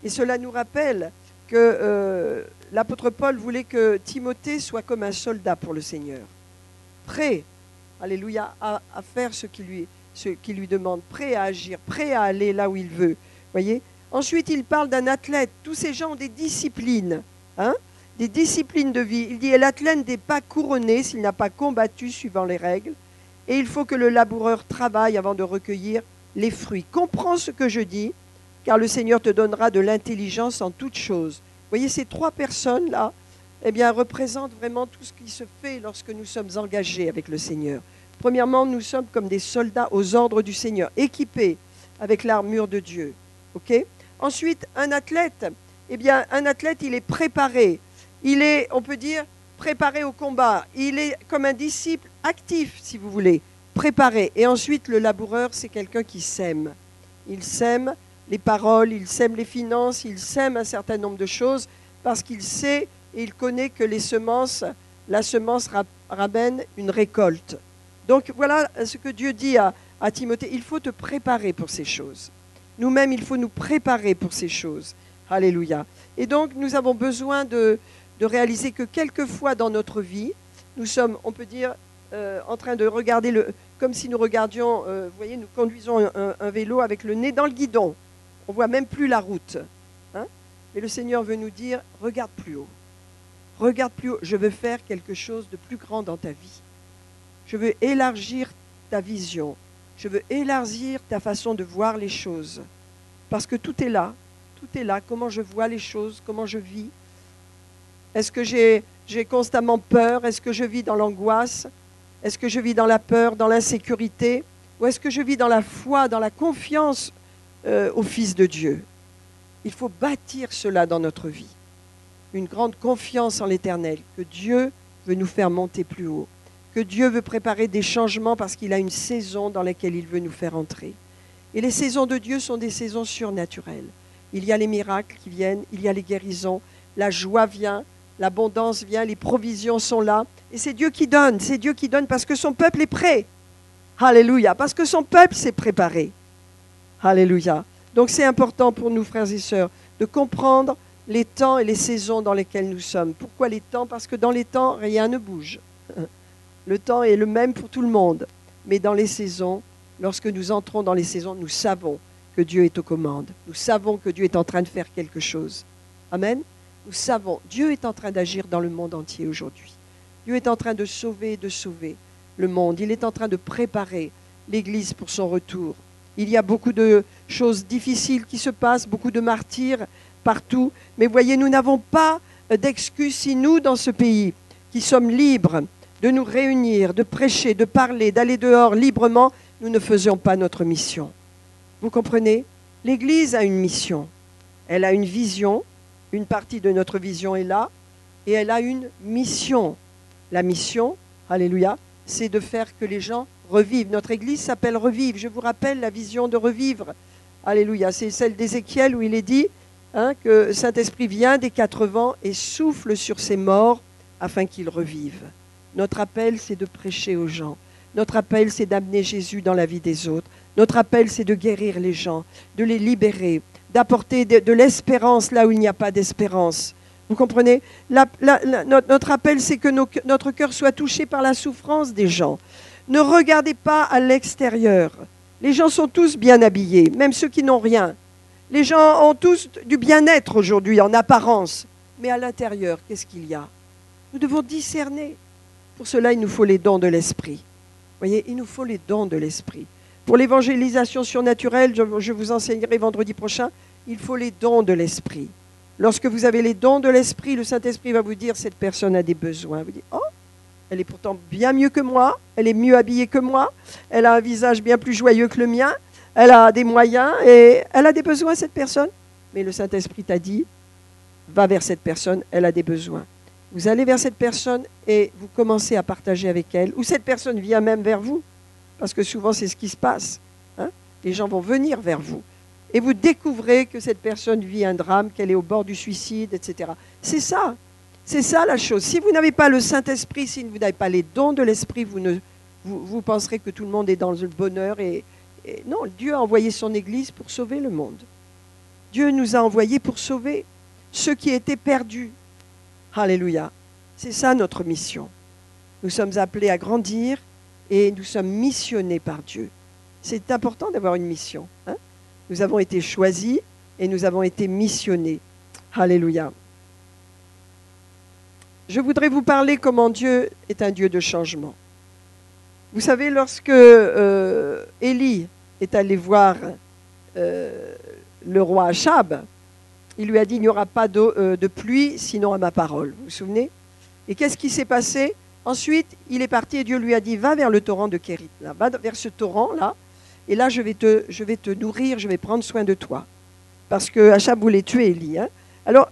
Et cela nous rappelle que l'apôtre Paul voulait que Timothée soit comme un soldat pour le Seigneur. Prêt, alléluia, à faire ce qu'il lui demande, prêt à agir, prêt à aller là où il veut. Voyez ? Ensuite, il parle d'un athlète. Tous ces gens ont des disciplines, des disciplines de vie. Il dit, et l'athlète n'est pas couronné s'il n'a pas combattu suivant les règles. Et il faut que le laboureur travaille avant de recueillir les fruits. Comprends ce que je dis, car le Seigneur te donnera de l'intelligence en toutes choses. Vous voyez, ces 3 personnes-là, eh bien, représentent vraiment tout ce qui se fait lorsque nous sommes engagés avec le Seigneur. Premièrement, nous sommes comme des soldats aux ordres du Seigneur, équipés avec l'armure de Dieu. Ok ? Ensuite, un athlète, eh bien, un athlète, il est préparé. Il est, on peut dire, préparé au combat. Il est comme un disciple actif, si vous voulez, préparé. Et ensuite, le laboureur, c'est quelqu'un qui sème. Il sème les paroles, il sème les finances, il sème un certain nombre de choses parce qu'il sait et il connaît que la semence ramène une récolte. Donc, voilà ce que Dieu dit à Timothée. Il faut te préparer pour ces choses. Nous-mêmes, il faut nous préparer pour ces choses. Alléluia. Et donc, nous avons besoin de réaliser que quelquefois dans notre vie, nous sommes, on peut dire, en train de regarder, comme si nous regardions, vous voyez, nous conduisons un vélo avec le nez dans le guidon. On ne voit même plus la route. Hein? Mais le Seigneur veut nous dire, regarde plus haut. Regarde plus haut. Je veux faire quelque chose de plus grand dans ta vie. Je veux élargir ta vision. Je veux élargir ta façon de voir les choses. Parce que tout est là. Tout est là. Comment je vois les choses, comment je vis. Est-ce que j'ai constamment peur? Est-ce que je vis dans l'angoisse? Est-ce que je vis dans la peur, dans l'insécurité? Ou est-ce que je vis dans la foi, dans la confiance au Fils de Dieu? Il faut bâtir cela dans notre vie. Une grande confiance en l'Éternel, que Dieu veut nous faire monter plus haut, que Dieu veut préparer des changements parce qu'il a une saison dans laquelle il veut nous faire entrer. Et les saisons de Dieu sont des saisons surnaturelles. Il y a les miracles qui viennent, il y a les guérisons, la joie vient, l'abondance vient, les provisions sont là. Et c'est Dieu qui donne parce que son peuple est prêt. Alléluia, parce que son peuple s'est préparé. Alléluia. Donc c'est important pour nous, frères et sœurs, de comprendre les temps et les saisons dans lesquels nous sommes. Pourquoi les temps? Parce que dans les temps, rien ne bouge. Le temps est le même pour tout le monde. Mais dans les saisons, lorsque nous entrons dans les saisons, nous savons que Dieu est aux commandes. Nous savons que Dieu est en train de faire quelque chose. Amen. Nous savons, Dieu est en train d'agir dans le monde entier aujourd'hui. Dieu est en train de sauver le monde. Il est en train de préparer l'Église pour son retour. Il y a beaucoup de choses difficiles qui se passent, beaucoup de martyrs partout. Mais voyez, nous n'avons pas d'excuse si nous, dans ce pays, qui sommes libres de nous réunir, de prêcher, de parler, d'aller dehors librement, nous ne faisions pas notre mission. Vous comprenez? L'Église a une mission. Elle a une vision. Une partie de notre vision est là. Et elle a une mission. La mission, alléluia, c'est de faire que les gens revivent. Notre Église s'appelle Revivre. Je vous rappelle la vision de Revivre. Alléluia. C'est celle d'Ézéchiel où il est dit que Saint-Esprit vient des 4 vents et souffle sur ces morts afin qu'ils revivent. Notre appel, c'est de prêcher aux gens. Notre appel, c'est d'amener Jésus dans la vie des autres. Notre appel, c'est de guérir les gens, de les libérer, d'apporter de l'espérance là où il n'y a pas d'espérance. Vous comprenez? Notre appel, c'est que notre cœur soit touché par la souffrance des gens. Ne regardez pas à l'extérieur. Les gens sont tous bien habillés, même ceux qui n'ont rien. Les gens ont tous du bien-être aujourd'hui, en apparence. Mais à l'intérieur, qu'est-ce qu'il y a? Nous devons discerner. Pour cela, il nous faut les dons de l'Esprit. Vous voyez, il nous faut les dons de l'Esprit. Pour l'évangélisation surnaturelle, je vous enseignerai vendredi prochain, il faut les dons de l'Esprit. Lorsque vous avez les dons de l'Esprit, le Saint-Esprit va vous dire, cette personne a des besoins. Vous dites, oh, elle est pourtant bien mieux que moi, elle est mieux habillée que moi, elle a un visage bien plus joyeux que le mien, elle a des moyens et elle a des besoins, cette personne. Mais le Saint-Esprit t'a dit, va vers cette personne, elle a des besoins. Vous allez vers cette personne et vous commencez à partager avec elle, ou cette personne vient même vers vous, parce que souvent c'est ce qui se passe. Les gens vont venir vers vous. Et vous découvrez que cette personne vit un drame, qu'elle est au bord du suicide, etc. C'est ça la chose. Si vous n'avez pas le Saint-Esprit, si vous n'avez pas les dons de l'Esprit, vous penserez que tout le monde est dans le bonheur. Et non, Dieu a envoyé son Église pour sauver le monde. Dieu nous a envoyés pour sauver ceux qui étaient perdus. Alléluia. C'est ça notre mission. Nous sommes appelés à grandir et nous sommes missionnés par Dieu. C'est important d'avoir une mission. Nous avons été choisis et nous avons été missionnés. Alléluia. Je voudrais vous parler comment Dieu est un Dieu de changement. Vous savez, lorsque Élie est allé voir le roi Achab, il lui a dit, il n'y aura pas de pluie sinon à ma parole. Vous vous souvenez? Et qu'est-ce qui s'est passé? Ensuite, il est parti et Dieu lui a dit, va vers le torrent de Kérit, là, va vers ce torrent-là, et là, je vais te nourrir, je vais prendre soin de toi. Parce que Achab voulait tuer Élie. Alors,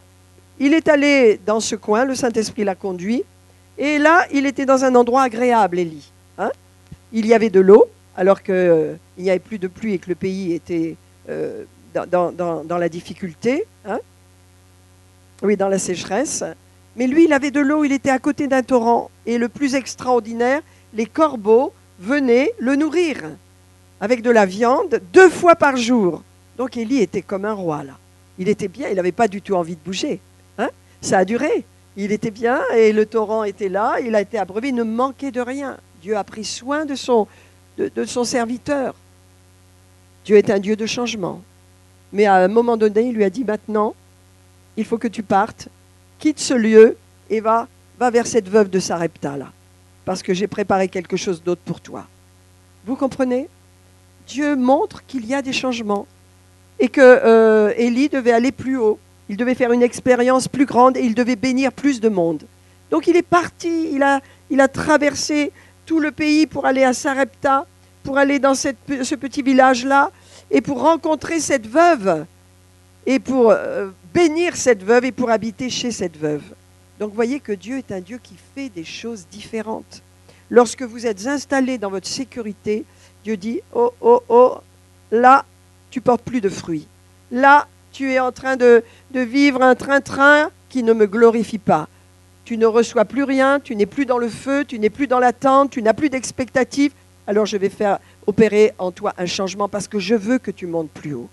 il est allé dans ce coin, le Saint-Esprit l'a conduit, et là, il était dans un endroit agréable, Élie. Il y avait de l'eau, alors qu'il n'y avait plus de pluie et que le pays était dans la difficulté, oui, dans la sécheresse. Mais lui, il avait de l'eau, il était à côté d'un torrent. Et le plus extraordinaire, les corbeaux venaient le nourrir avec de la viande 2 fois par jour. Donc Élie était comme un roi là. Il était bien, il n'avait pas du tout envie de bouger. Hein? Ça a duré. Il était bien et le torrent était là, il a été abreuvé, il ne manquait de rien. Dieu a pris soin de son serviteur. Dieu est un Dieu de changement. Mais à un moment donné, il lui a dit, maintenant, il faut que tu partes, quitte ce lieu et va vers cette veuve de Sarepta, là, parce que j'ai préparé quelque chose d'autre pour toi. Vous comprenez? Dieu montre qu'il y a des changements et que Élie devait aller plus haut. Il devait faire une expérience plus grande et il devait bénir plus de monde. Donc il est parti, il a traversé tout le pays pour aller à Sarepta, pour aller dans ce petit village-là et pour rencontrer cette veuve et pour bénir cette veuve et pour habiter chez cette veuve. Donc vous voyez que Dieu est un Dieu qui fait des choses différentes. Lorsque vous êtes installé dans votre sécurité, Dieu dit, oh, oh, oh, là, tu portes plus de fruits. Là, tu es en train de vivre un train-train qui ne me glorifie pas. Tu ne reçois plus rien, tu n'es plus dans le feu, tu n'es plus dans l'attente, tu n'as plus d'expectative. Alors je vais faire opérer en toi un changement parce que je veux que tu montes plus haut.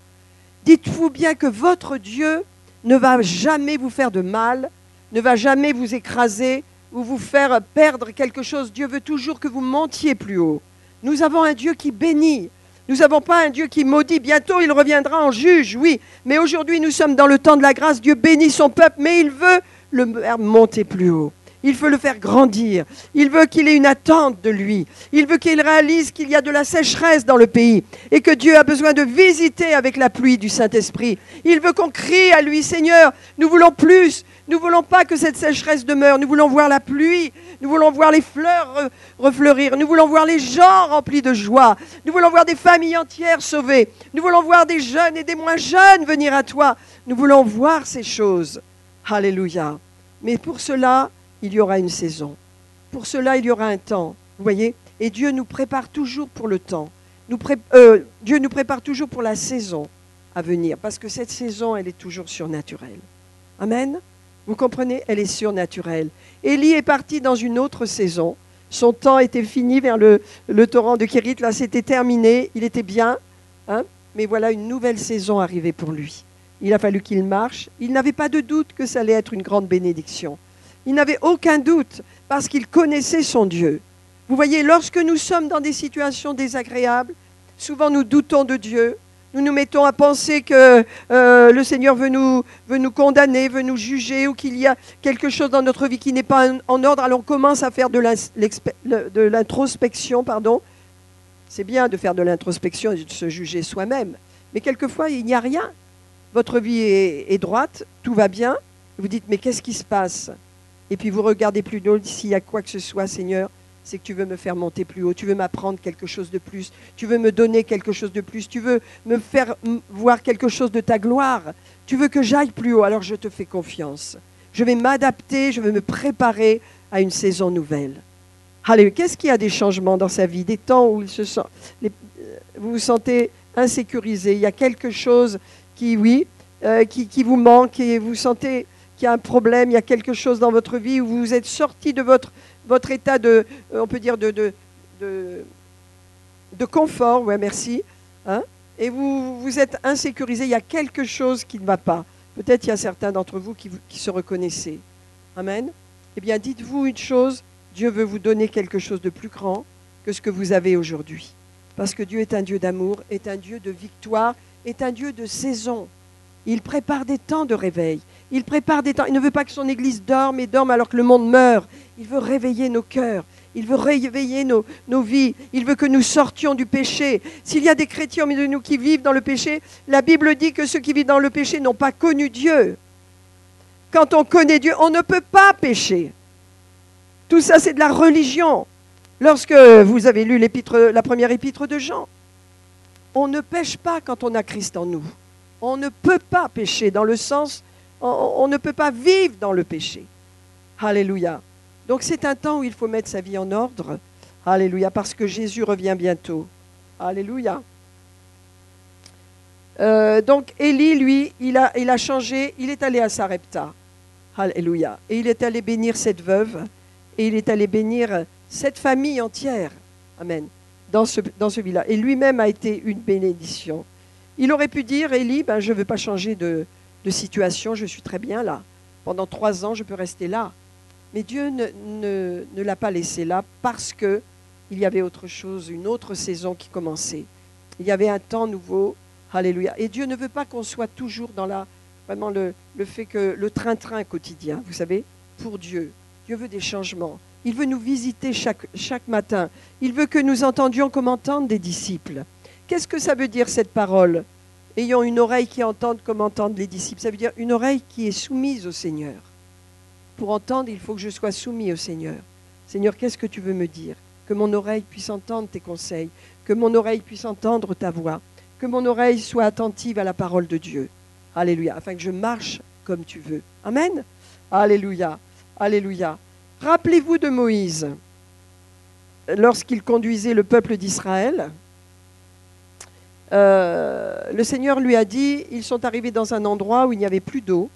Dites-vous bien que votre Dieu ne va jamais vous faire de mal, ne va jamais vous écraser ou vous faire perdre quelque chose. Dieu veut toujours que vous montiez plus haut. Nous avons un Dieu qui bénit. Nous n'avons pas un Dieu qui maudit. Bientôt, il reviendra en juge, oui. Mais aujourd'hui, nous sommes dans le temps de la grâce. Dieu bénit son peuple, mais il veut le faire monter plus haut. Il veut le faire grandir. Il veut qu'il ait une attente de lui. Il veut qu'il réalise qu'il y a de la sécheresse dans le pays et que Dieu a besoin de visiter avec la pluie du Saint-Esprit. Il veut qu'on crie à lui, Seigneur, nous voulons plus. Nous ne voulons pas que cette sécheresse demeure. Nous voulons voir la pluie. Nous voulons voir les fleurs refleurir. Nous voulons voir les gens remplis de joie. Nous voulons voir des familles entières sauvées. Nous voulons voir des jeunes et des moins jeunes venir à toi. Nous voulons voir ces choses. Alléluia. Mais pour cela, il y aura une saison. Pour cela, il y aura un temps. Vous voyez? Et Dieu nous prépare toujours pour le temps. Dieu nous prépare toujours pour la saison à venir. Parce que cette saison, elle est toujours surnaturelle. Amen? Vous comprenez? Elle est surnaturelle. Élie est parti dans une autre saison. Son temps était fini vers le torrent de Kérit. Là, c'était terminé. Il était bien. Hein? Mais voilà, une nouvelle saison arrivait pour lui. Il a fallu qu'il marche. Il n'avait pas de doute que ça allait être une grande bénédiction. Il n'avait aucun doute parce qu'il connaissait son Dieu. Vous voyez, lorsque nous sommes dans des situations désagréables, souvent nous doutons de Dieu. Nous nous mettons à penser que le Seigneur veut nous condamner, veut nous juger ou qu'il y a quelque chose dans notre vie qui n'est pas en ordre. Alors on commence à faire de l'introspection. C'est bien de faire de l'introspection et de se juger soi-même. Mais quelquefois, il n'y a rien. Votre vie est droite, tout va bien. Vous dites, mais qu'est-ce qui se passe? Et puis vous regardez plus haut, s'il y a quoi que ce soit, Seigneur, c'est que tu veux me faire monter plus haut, tu veux m'apprendre quelque chose de plus, tu veux me donner quelque chose de plus, tu veux me faire voir quelque chose de ta gloire, tu veux que j'aille plus haut, alors je te fais confiance. Je vais m'adapter, je vais me préparer à une saison nouvelle. Allez, qu'est-ce qu'il y a des changements dans sa vie, des temps où vous vous sentez insécurisé, il y a quelque chose qui vous manque et vous sentez qu'il y a un problème, il y a quelque chose dans votre vie où vous êtes sorti de votre état de, on peut dire, de confort, ouais, merci, hein, et vous êtes insécurisé, il y a quelque chose qui ne va pas. Peut-être il y a certains d'entre vous qui se reconnaissez. Amen. Eh bien, dites-vous une chose, Dieu veut vous donner quelque chose de plus grand que ce que vous avez aujourd'hui. Parce que Dieu est un Dieu d'amour, est un Dieu de victoire, est un Dieu de saison. Il prépare des temps de réveil. Il prépare des temps. Il ne veut pas que son Église dorme et dorme alors que le monde meurt. Il veut réveiller nos cœurs. Il veut réveiller nos vies. Il veut que nous sortions du péché. S'il y a des chrétiens au milieu de nous qui vivent dans le péché, la Bible dit que ceux qui vivent dans le péché n'ont pas connu Dieu. Quand on connaît Dieu, on ne peut pas pécher. Tout ça, c'est de la religion. Lorsque vous avez lu la première épître de Jean, on ne pêche pas quand on a Christ en nous. On ne peut pas pécher dans le sens, on ne peut pas vivre dans le péché. Alléluia. Donc c'est un temps où il faut mettre sa vie en ordre. Alléluia, parce que Jésus revient bientôt. Alléluia. Donc Élie, lui, il a changé, il est allé à Sarepta. Alléluia. Et il est allé bénir cette veuve et il est allé bénir cette famille entière. Amen. Dans ce village. Et lui-même a été une bénédiction. Il aurait pu dire, Élie, je ne veux pas changer de de situation, je suis très bien là. Pendant 3 ans, je peux rester là. Mais Dieu ne l'a pas laissé là parce qu'il y avait autre chose, une autre saison qui commençait. Il y avait un temps nouveau. Alléluia. Et Dieu ne veut pas qu'on soit toujours dans vraiment le fait que le train-train quotidien, vous savez, pour Dieu. Dieu veut des changements. Il veut nous visiter chaque matin. Il veut que nous entendions comme entendent des disciples. Qu'est-ce que ça veut dire cette parole? Ayons une oreille qui entende comme entendent les disciples. Ça veut dire une oreille qui est soumise au Seigneur. Pour entendre, il faut que je sois soumis au Seigneur. Seigneur, qu'est-ce que tu veux me dire? Que mon oreille puisse entendre tes conseils, que mon oreille puisse entendre ta voix, que mon oreille soit attentive à la parole de Dieu. Alléluia, afin que je marche comme tu veux. Amen. Alléluia, alléluia. Rappelez-vous de Moïse, lorsqu'il conduisait le peuple d'Israël. Le Seigneur lui a dit, ils sont arrivés dans un endroit où il n'y avait plus d'eau.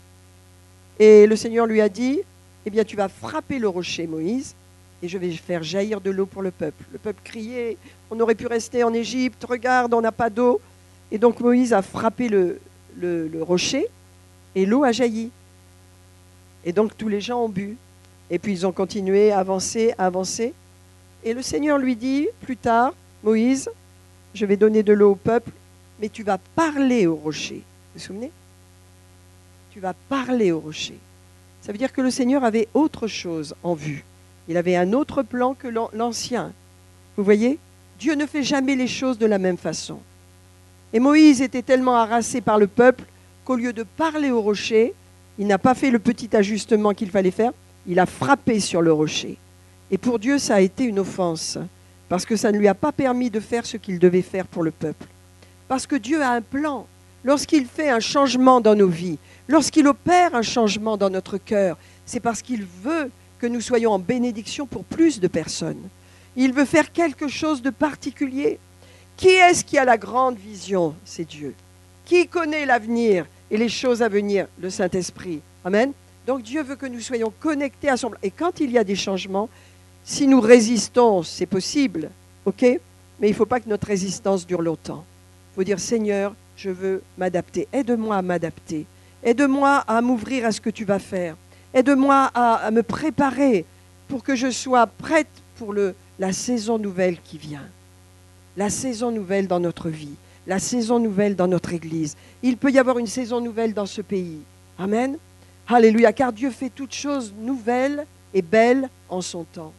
Et le Seigneur lui a dit, eh bien tu vas frapper le rocher, Moïse, et je vais faire jaillir de l'eau pour le peuple. Le peuple criait, on aurait pu rester en Égypte, regarde, on n'a pas d'eau. Et donc Moïse a frappé le rocher, et l'eau a jailli. Et donc tous les gens ont bu. Et puis ils ont continué à avancer, à avancer. Et le Seigneur lui dit, plus tard, Moïse, je vais donner de l'eau au peuple, mais tu vas parler au rocher. Vous vous souvenez? Tu vas parler au rocher. Ça veut dire que le Seigneur avait autre chose en vue. Il avait un autre plan que l'ancien. Vous voyez? Dieu ne fait jamais les choses de la même façon. Et Moïse était tellement harassé par le peuple qu'au lieu de parler au rocher, il n'a pas fait le petit ajustement qu'il fallait faire, il a frappé sur le rocher. Et pour Dieu, ça a été une offense, parce que ça ne lui a pas permis de faire ce qu'il devait faire pour le peuple. Parce que Dieu a un plan. Lorsqu'il fait un changement dans nos vies, lorsqu'il opère un changement dans notre cœur, c'est parce qu'il veut que nous soyons en bénédiction pour plus de personnes. Il veut faire quelque chose de particulier. Qui est-ce qui a la grande vision? C'est Dieu. Qui connaît l'avenir et les choses à venir? Le Saint-Esprit. Amen. Donc Dieu veut que nous soyons connectés à son plan. Et quand il y a des changements, si nous résistons, c'est possible, ok? Mais il ne faut pas que notre résistance dure longtemps. Il faut dire, Seigneur, je veux m'adapter. Aide-moi à m'adapter. Aide-moi à m'ouvrir à ce que tu vas faire. Aide-moi à me préparer pour que je sois prête pour la saison nouvelle qui vient. La saison nouvelle dans notre vie. La saison nouvelle dans notre Église. Il peut y avoir une saison nouvelle dans ce pays. Amen. Alléluia. Car Dieu fait toutes choses nouvelles et belles en son temps.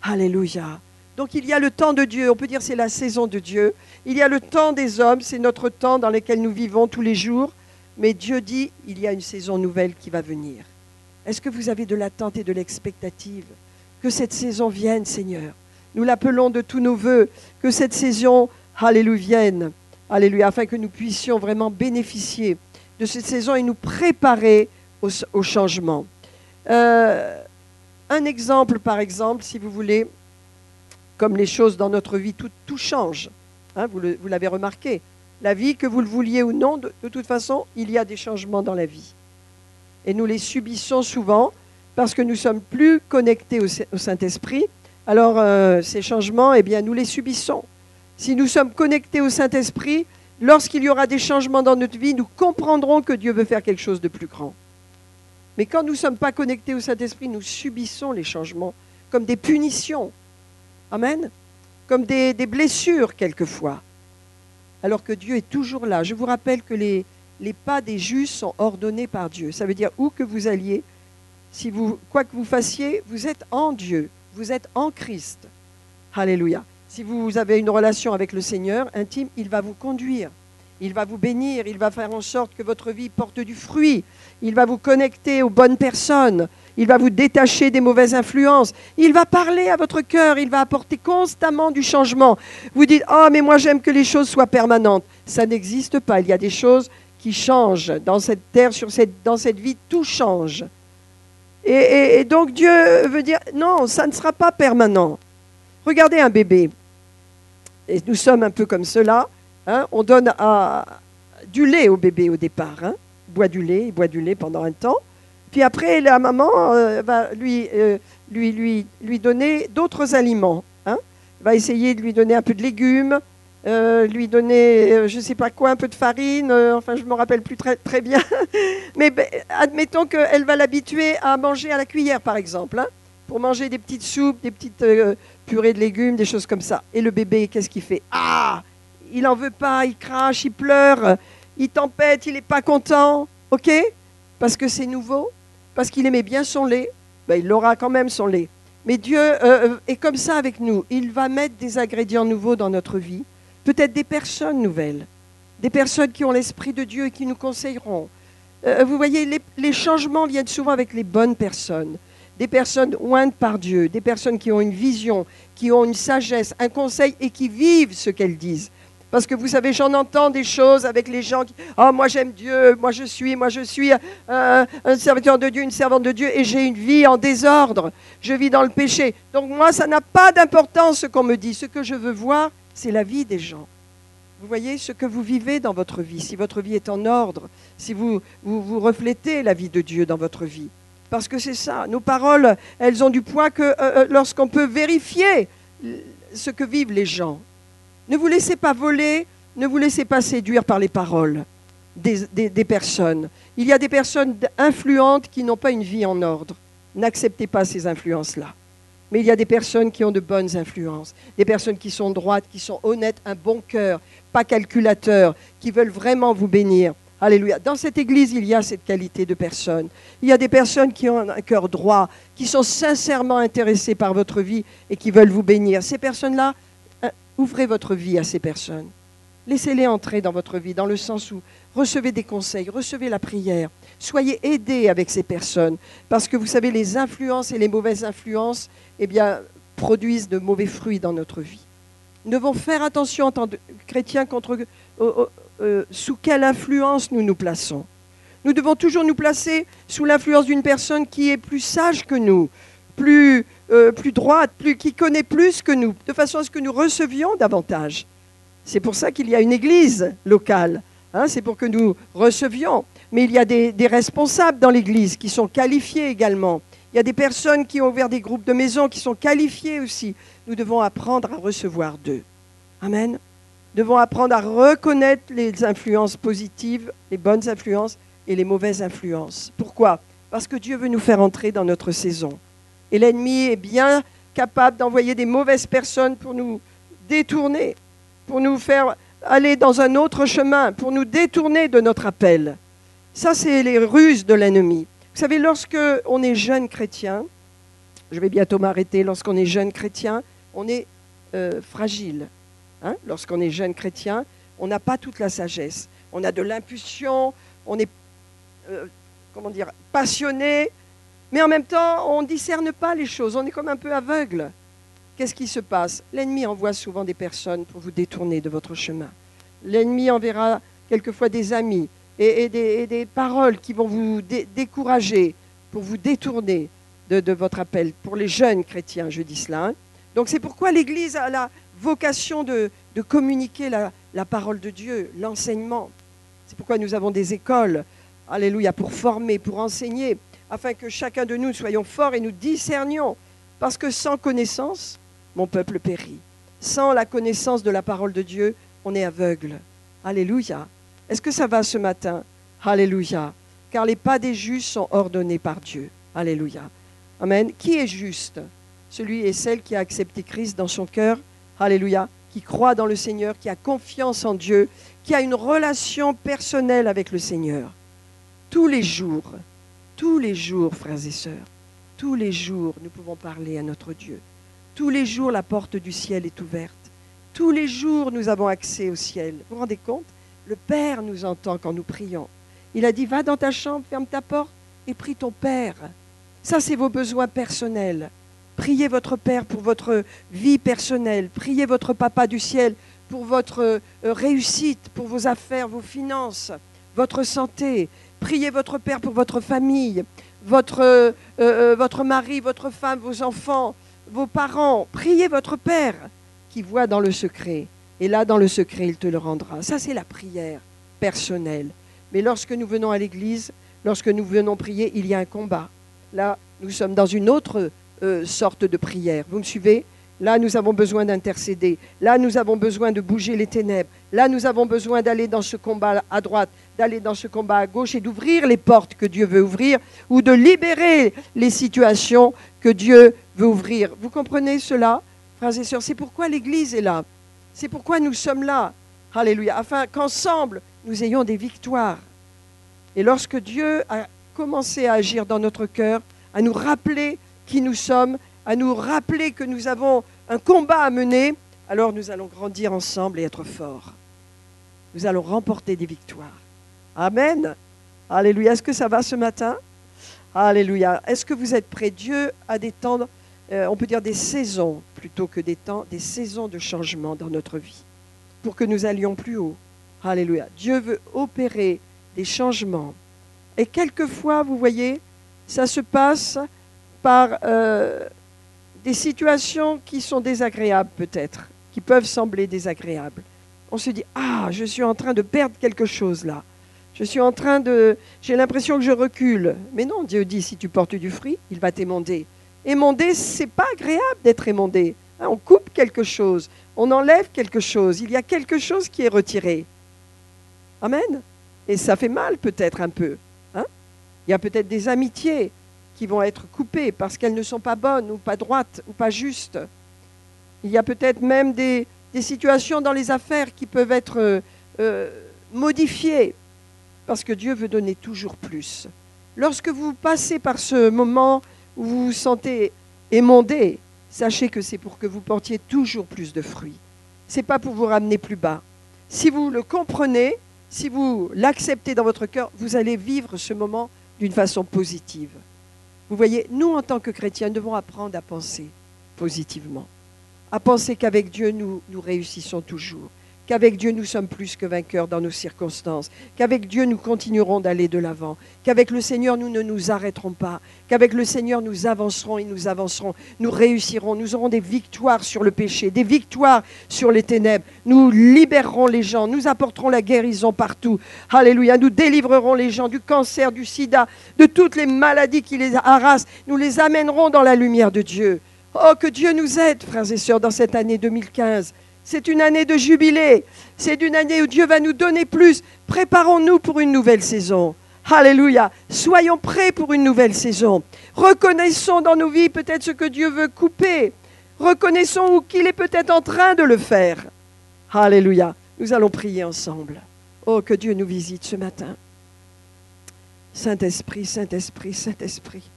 Alléluia. Donc il y a le temps de Dieu, on peut dire c'est la saison de Dieu. Il y a le temps des hommes, c'est notre temps dans lequel nous vivons tous les jours. Mais Dieu dit, il y a une saison nouvelle qui va venir. Est-ce que vous avez de l'attente et de l'expectative que cette saison vienne, Seigneur? Nous l'appelons de tous nos voeux, que cette saison, alléluia, vienne. Alléluia, afin que nous puissions vraiment bénéficier de cette saison et nous préparer au changement. Un exemple, par exemple, si vous voulez, comme les choses dans notre vie, tout change. Hein, vous l'avez remarqué. La vie, que vous le vouliez ou non, de toute façon, il y a des changements dans la vie. Et nous les subissons souvent parce que nous ne sommes plus connectés au Saint-Esprit. Alors, ces changements, eh bien, nous les subissons. Si nous sommes connectés au Saint-Esprit, lorsqu'il y aura des changements dans notre vie, nous comprendrons que Dieu veut faire quelque chose de plus grand. Mais quand nous ne sommes pas connectés au Saint-Esprit, nous subissons les changements comme des punitions. Amen. Comme des blessures quelquefois. Alors que Dieu est toujours là. Je vous rappelle que les pas des justes sont ordonnés par Dieu. Ça veut dire où que vous alliez, quoi que vous fassiez, vous êtes en Dieu. Vous êtes en Christ. Alléluia. Si vous avez une relation avec le Seigneur intime, il va vous conduire. Il va vous bénir. Il va faire en sorte que votre vie porte du fruit. Il va vous connecter aux bonnes personnes. Il va vous détacher des mauvaises influences. Il va parler à votre cœur. Il va apporter constamment du changement. Vous dites, oh, mais moi j'aime que les choses soient permanentes. Ça n'existe pas. Il y a des choses qui changent dans cette terre, dans cette vie. Tout change. Et donc Dieu veut dire, non, ça ne sera pas permanent. Regardez un bébé. Et nous sommes un peu comme cela. Hein, on donne du lait au bébé au départ. Hein. Il boit du lait pendant un temps. Puis après, la maman va lui donner d'autres aliments. Hein. Va essayer de lui donner un peu de légumes, lui donner, je ne sais pas quoi, un peu de farine, enfin je ne me rappelle plus très bien. Mais admettons qu'elle va l'habituer à manger à la cuillère, par exemple, hein, pour manger des petites soupes, des petites purées de légumes, des choses comme ça. Et le bébé, qu'est-ce qu'il fait? Ah, il n'en veut pas, il crache, il pleure, il tempête, il n'est pas content, ok? Parce que c'est nouveau, parce qu'il aimait bien son lait, ben, il aura quand même son lait. Mais Dieu est comme ça avec nous. Il va mettre des ingrédients nouveaux dans notre vie. Peut-être des personnes nouvelles, des personnes qui ont l'Esprit de Dieu et qui nous conseilleront. Vous voyez, les changements viennent souvent avec les bonnes personnes, des personnes ointes par Dieu, des personnes qui ont une vision, qui ont une sagesse, un conseil et qui vivent ce qu'elles disent. Parce que vous savez, j'en entends des choses avec les gens qui « Oh, moi j'aime Dieu, moi je suis un serviteur de Dieu, une servante de Dieu, et j'ai une vie en désordre, je vis dans le péché. » Donc moi, ça n'a pas d'importance ce qu'on me dit. Ce que je veux voir, c'est la vie des gens. Vous voyez ce que vous vivez dans votre vie, si votre vie est en ordre, si vous reflétez la vie de Dieu dans votre vie. Parce que c'est ça, nos paroles, elles ont du poids que lorsqu'on peut vérifier ce que vivent les gens. Ne vous laissez pas voler, ne vous laissez pas séduire par les paroles des personnes. Il y a des personnes influentes qui n'ont pas une vie en ordre. N'acceptez pas ces influences-là. Mais il y a des personnes qui ont de bonnes influences, des personnes qui sont droites, qui sont honnêtes, un bon cœur, pas calculateurs, qui veulent vraiment vous bénir. Alléluia. Dans cette église, il y a cette qualité de personnes. Il y a des personnes qui ont un cœur droit, qui sont sincèrement intéressées par votre vie et qui veulent vous bénir. Ces personnes-là, ouvrez votre vie à ces personnes. Laissez-les entrer dans votre vie, dans le sens où recevez des conseils, recevez la prière. Soyez aidés avec ces personnes. Parce que vous savez, les influences et les mauvaises influences, eh bien, produisent de mauvais fruits dans notre vie. Nous devons faire attention en tant que chrétiens sous quelle influence nous nous plaçons. Nous devons toujours nous placer sous l'influence d'une personne qui est plus sage que nous, plus droite, qui connaît plus que nous, de façon à ce que nous recevions davantage. C'est pour ça qu'il y a une église locale, hein, c'est pour que nous recevions. Mais il y a des responsables dans l'église qui sont qualifiés également. Il y a des personnes qui ont ouvert des groupes de maison qui sont qualifiées aussi. Nous devons apprendre à recevoir d'eux. Amen. Nous devons apprendre à reconnaître les influences positives, les bonnes influences et les mauvaises influences. Pourquoi? Parce que Dieu veut nous faire entrer dans notre saison. Et l'ennemi est bien capable d'envoyer des mauvaises personnes pour nous détourner, pour nous faire aller dans un autre chemin, pour nous détourner de notre appel. Ça, c'est les ruses de l'ennemi. Vous savez, lorsqu'on est jeune chrétien, je vais bientôt m'arrêter, lorsqu'on est jeune chrétien, on est fragile. Hein? Lorsqu'on est jeune chrétien, on n'a pas toute la sagesse. On a de l'impulsion, on est passionné, mais en même temps, on ne discerne pas les choses, on est comme un peu aveugle. Qu'est-ce qui se passe? L'ennemi envoie souvent des personnes pour vous détourner de votre chemin. L'ennemi enverra quelquefois des amis et des paroles qui vont vous décourager pour vous détourner de votre appel. Pour les jeunes chrétiens, je dis cela. Hein. Donc c'est pourquoi l'Église a la vocation de communiquer la parole de Dieu, l'enseignement. C'est pourquoi nous avons des écoles, alléluia, pour former, pour enseigner, afin que chacun de nous soyons forts et nous discernions. Parce que sans connaissance, mon peuple périt. Sans la connaissance de la parole de Dieu, on est aveugle. Alléluia. Est-ce que ça va ce matin? Alléluia. Car les pas des justes sont ordonnés par Dieu. Alléluia. Amen. Qui est juste? Celui et celle qui a accepté Christ dans son cœur. Alléluia. Qui croit dans le Seigneur, qui a confiance en Dieu, qui a une relation personnelle avec le Seigneur. Tous les jours, frères et sœurs, tous les jours, nous pouvons parler à notre Dieu. Tous les jours, la porte du ciel est ouverte. Tous les jours, nous avons accès au ciel. Vous vous rendez compte? Le Père nous entend quand nous prions. Il a dit, va dans ta chambre, ferme ta porte et prie ton Père. Ça, c'est vos besoins personnels. Priez votre Père pour votre vie personnelle. Priez votre Papa du ciel pour votre réussite, pour vos affaires, vos finances, votre santé. Priez votre Père pour votre famille, votre mari, votre femme, vos enfants, vos parents. Priez votre Père qui voit dans le secret. Et là, dans le secret, il te le rendra. Ça, c'est la prière personnelle. Mais lorsque nous venons à l'église, lorsque nous venons prier, il y a un combat. Là, nous sommes dans une autre sorte de prière. Vous me suivez? Là, nous avons besoin d'intercéder. Là, nous avons besoin de bouger les ténèbres. Là, nous avons besoin d'aller dans ce combat à droite, d'aller dans ce combat à gauche et d'ouvrir les portes que Dieu veut ouvrir ou de libérer les situations que Dieu veut ouvrir. Vous comprenez cela, frères et sœurs? C'est pourquoi l'Église est là. C'est pourquoi nous sommes là. Alléluia. Afin qu'ensemble, nous ayons des victoires. Et lorsque Dieu a commencé à agir dans notre cœur, à nous rappeler qui nous sommes, à nous rappeler que nous avons un combat à mener, alors nous allons grandir ensemble et être forts. Nous allons remporter des victoires. Amen. Alléluia. Est-ce que ça va ce matin? Alléluia. Est-ce que vous êtes prêts? Dieu a des temps, on peut dire des saisons plutôt que des temps, des saisons de changement dans notre vie pour que nous allions plus haut. Alléluia. Dieu veut opérer des changements. Et quelquefois, vous voyez, ça se passe par des situations qui sont désagréables peut-être, qui peuvent sembler désagréables. On se dit, ah, je suis en train de perdre quelque chose là. J'ai l'impression que je recule. Mais non, Dieu dit, si tu portes du fruit, il va t'émonder. Émonder, c'est pas agréable d'être émondé. Hein, on coupe quelque chose, on enlève quelque chose. Il y a quelque chose qui est retiré. Amen. Et ça fait mal peut-être un peu. Hein? Il y a peut-être des amitiés qui vont être coupées parce qu'elles ne sont pas bonnes ou pas droites ou pas justes. Il y a peut-être même des situations dans les affaires qui peuvent être modifiées parce que Dieu veut donner toujours plus. Lorsque vous passez par ce moment où vous vous sentez émondé, sachez que c'est pour que vous portiez toujours plus de fruits. Ce n'est pas pour vous ramener plus bas. Si vous le comprenez, si vous l'acceptez dans votre cœur, vous allez vivre ce moment d'une façon positive. Vous voyez, nous, en tant que chrétiens, devons apprendre à penser positivement, à penser qu'avec Dieu, nous réussissons toujours, qu'avec Dieu, nous sommes plus que vainqueurs dans nos circonstances, qu'avec Dieu, nous continuerons d'aller de l'avant, qu'avec le Seigneur, nous ne nous arrêterons pas, qu'avec le Seigneur, nous avancerons et nous avancerons, nous réussirons, nous aurons des victoires sur le péché, des victoires sur les ténèbres, nous libérerons les gens, nous apporterons la guérison partout, alléluia, nous délivrerons les gens du cancer, du sida, de toutes les maladies qui les harassent, nous les amènerons dans la lumière de Dieu. Oh, que Dieu nous aide, frères et sœurs, dans cette année 2015. C'est une année de jubilé. C'est une année où Dieu va nous donner plus. Préparons-nous pour une nouvelle saison. Alléluia. Soyons prêts pour une nouvelle saison. Reconnaissons dans nos vies peut-être ce que Dieu veut couper. Reconnaissons qu'il est peut-être en train de le faire. Alléluia. Nous allons prier ensemble. Oh, que Dieu nous visite ce matin. Saint-Esprit, Saint-Esprit, Saint-Esprit.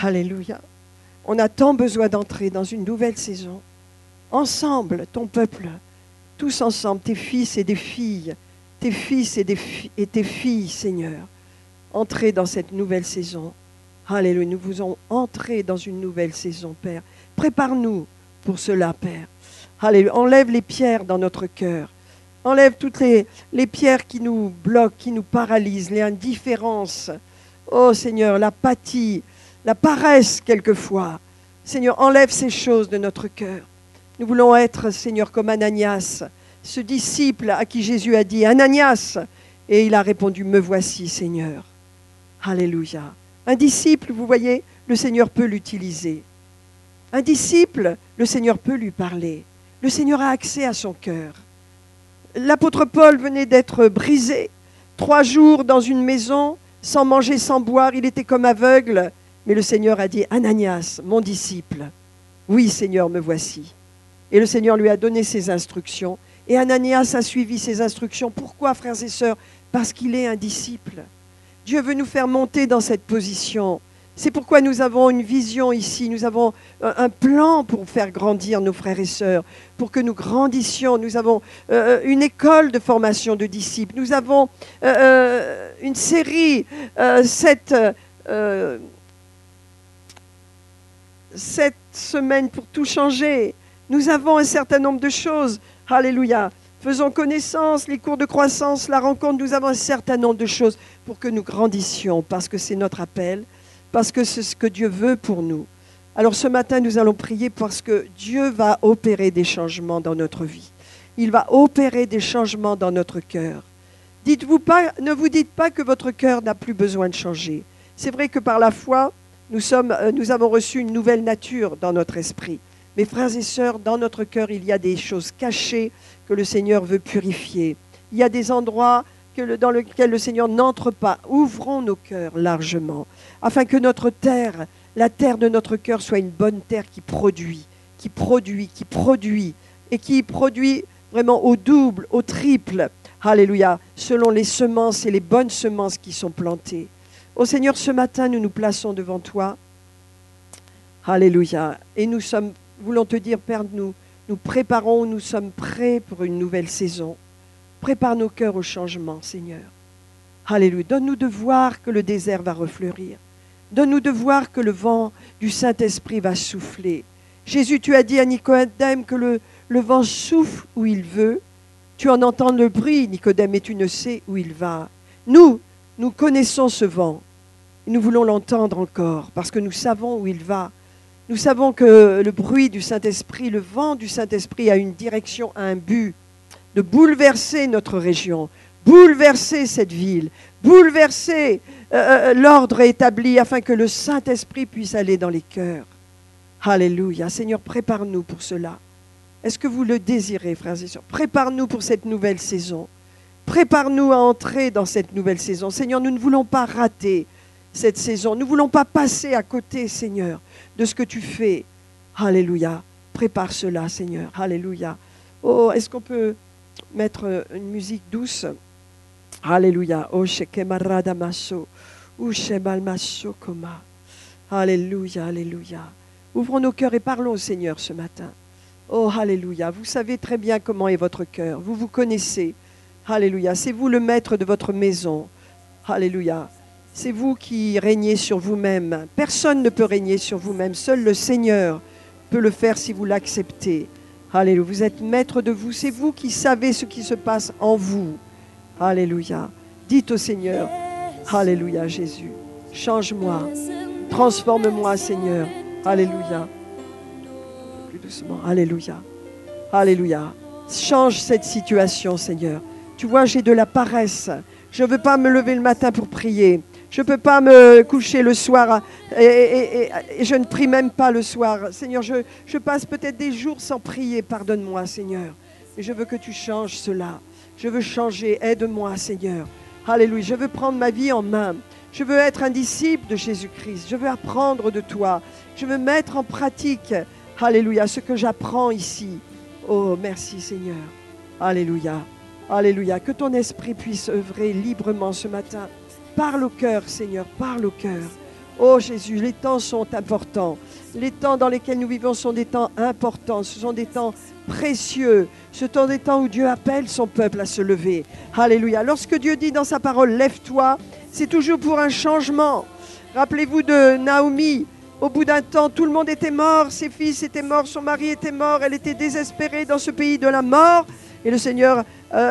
Alléluia. On a tant besoin d'entrer dans une nouvelle saison. Ensemble, ton peuple, tous ensemble, tes fils et des filles, tes fils et tes filles, Seigneur, entrez dans cette nouvelle saison. Alléluia, nous voulons entrer dans une nouvelle saison, Père. Prépare-nous pour cela, Père. Alléluia, enlève les pierres dans notre cœur. Enlève toutes les pierres qui nous bloquent, qui nous paralysent, les indifférences. Oh Seigneur, l'apathie, la paresse quelquefois. Seigneur, enlève ces choses de notre cœur. Nous voulons être, Seigneur, comme Ananias, ce disciple à qui Jésus a dit, Ananias, et il a répondu, me voici, Seigneur. Alléluia. Un disciple, vous voyez, le Seigneur peut l'utiliser. Un disciple, le Seigneur peut lui parler. Le Seigneur a accès à son cœur. L'apôtre Paul venait d'être brisé. 3 jours dans une maison, sans manger, sans boire, il était comme aveugle. Mais le Seigneur a dit, Ananias, mon disciple, oui, Seigneur, me voici. Et le Seigneur lui a donné ses instructions. Et Ananias a suivi ses instructions. Pourquoi, frères et sœurs? Parce qu'il est un disciple. Dieu veut nous faire monter dans cette position. C'est pourquoi nous avons une vision ici. Nous avons un plan pour faire grandir nos frères et sœurs, pour que nous grandissions. Nous avons une école de formation de disciples. Nous avons une série, 7 semaines pour tout changer. Nous avons un certain nombre de choses. Alléluia. Faisons connaissance, les cours de croissance, la rencontre. Nous avons un certain nombre de choses pour que nous grandissions, parce que c'est notre appel, parce que c'est ce que Dieu veut pour nous. Alors ce matin, nous allons prier parce que Dieu va opérer des changements dans notre vie. Il va opérer des changements dans notre cœur. Ne vous dites pas que votre cœur n'a plus besoin de changer. C'est vrai que par la foi, nous avons reçu une nouvelle nature dans notre esprit. Mes frères et sœurs, dans notre cœur, il y a des choses cachées que le Seigneur veut purifier. Il y a des endroits dans lesquels le Seigneur n'entre pas. Ouvrons nos cœurs largement, afin que notre terre, la terre de notre cœur, soit une bonne terre qui produit, et qui produit vraiment au double, au triple. Alléluia, selon les semences et les bonnes semences qui sont plantées. Ô Seigneur, ce matin, nous nous plaçons devant toi. Alléluia. Et nous voulons te dire, Père, nous préparons, nous sommes prêts pour une nouvelle saison. Prépare nos cœurs au changement, Seigneur. Alléluia. Donne-nous de voir que le désert va refleurir. Donne-nous de voir que le vent du Saint-Esprit va souffler. Jésus, tu as dit à Nicodème que le vent souffle où il veut. Tu en entends le bruit, Nicodème, et tu ne sais où il va. Nous connaissons ce vent. Et nous voulons l'entendre encore, parce que nous savons où il va. Nous savons que le bruit du Saint-Esprit, le vent du Saint-Esprit a une direction, a un but, de bouleverser notre région, bouleverser cette ville, bouleverser l'ordre établi afin que le Saint-Esprit puisse aller dans les cœurs. Alléluia. Seigneur, prépare-nous pour cela. Est-ce que vous le désirez, frères et sœurs? Prépare-nous pour cette nouvelle saison. Prépare-nous à entrer dans cette nouvelle saison. Seigneur, nous ne voulons pas rater cette saison. Nous ne voulons pas passer à côté, Seigneur, de ce que tu fais. Alléluia. Prépare cela, Seigneur. Alléluia. Oh, est-ce qu'on peut mettre une musique douce? Alléluia. Oh, shekemaradamasho. Ou shemalmasho koma. Alléluia, alléluia. Ouvrons nos cœurs et parlons au Seigneur ce matin. Oh, alléluia. Vous savez très bien comment est votre cœur. Vous vous connaissez. Alléluia. C'est vous le maître de votre maison. Alléluia. C'est vous qui régnez sur vous-même. Personne ne peut régner sur vous-même. Seul le Seigneur peut le faire si vous l'acceptez. Alléluia. Vous êtes maître de vous. C'est vous qui savez ce qui se passe en vous. Alléluia. Dites au Seigneur, alléluia Jésus. Change-moi. Transforme-moi, Seigneur. Alléluia. Plus doucement. Alléluia. Alléluia. Change cette situation, Seigneur. Tu vois, j'ai de la paresse. Je ne veux pas me lever le matin pour prier. Je ne peux pas me coucher le soir et je ne prie même pas le soir. Seigneur, je passe peut-être des jours sans prier. Pardonne-moi, Seigneur. Et je veux que tu changes cela. Je veux changer. Aide-moi, Seigneur. Alléluia. Je veux prendre ma vie en main. Je veux être un disciple de Jésus-Christ. Je veux apprendre de toi. Je veux mettre en pratique, alléluia, ce que j'apprends ici. Oh, merci, Seigneur. Alléluia. Alléluia. Que ton esprit puisse œuvrer librement ce matin. Parle au cœur, Seigneur. Parle au cœur. Oh Jésus, les temps sont importants. Les temps dans lesquels nous vivons sont des temps importants. Ce sont des temps précieux. Ce sont des temps où Dieu appelle son peuple à se lever. Alléluia. Lorsque Dieu dit dans sa parole, lève-toi, c'est toujours pour un changement. Rappelez-vous de Naomi. Au bout d'un temps, tout le monde était mort. Ses fils étaient morts, son mari était mort. Elle était désespérée dans ce pays de la mort. Et le Seigneur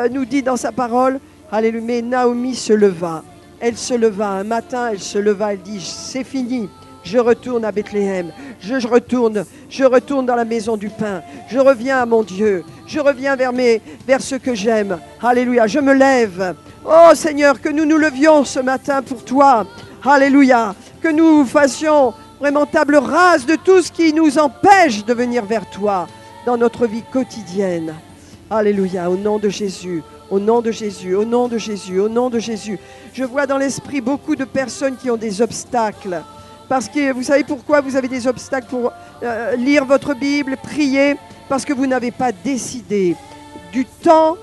nous dit dans sa parole, alléluia, mais Naomi se leva. Elle se leva un matin, elle se leva, elle dit, c'est fini, je retourne à Bethléem, je retourne dans la maison du pain, je reviens à mon Dieu, je reviens vers ce que j'aime. Alléluia, je me lève. Oh Seigneur, que nous nous levions ce matin pour toi. Alléluia, que nous fassions vraiment table rase de tout ce qui nous empêche de venir vers toi dans notre vie quotidienne. Alléluia, au nom de Jésus. Au nom de Jésus, au nom de Jésus, au nom de Jésus. Je vois dans l'esprit beaucoup de personnes qui ont des obstacles. Parce que vous savez pourquoi vous avez des obstacles pour lire votre Bible, prier? Parce que vous n'avez pas décidé du temps,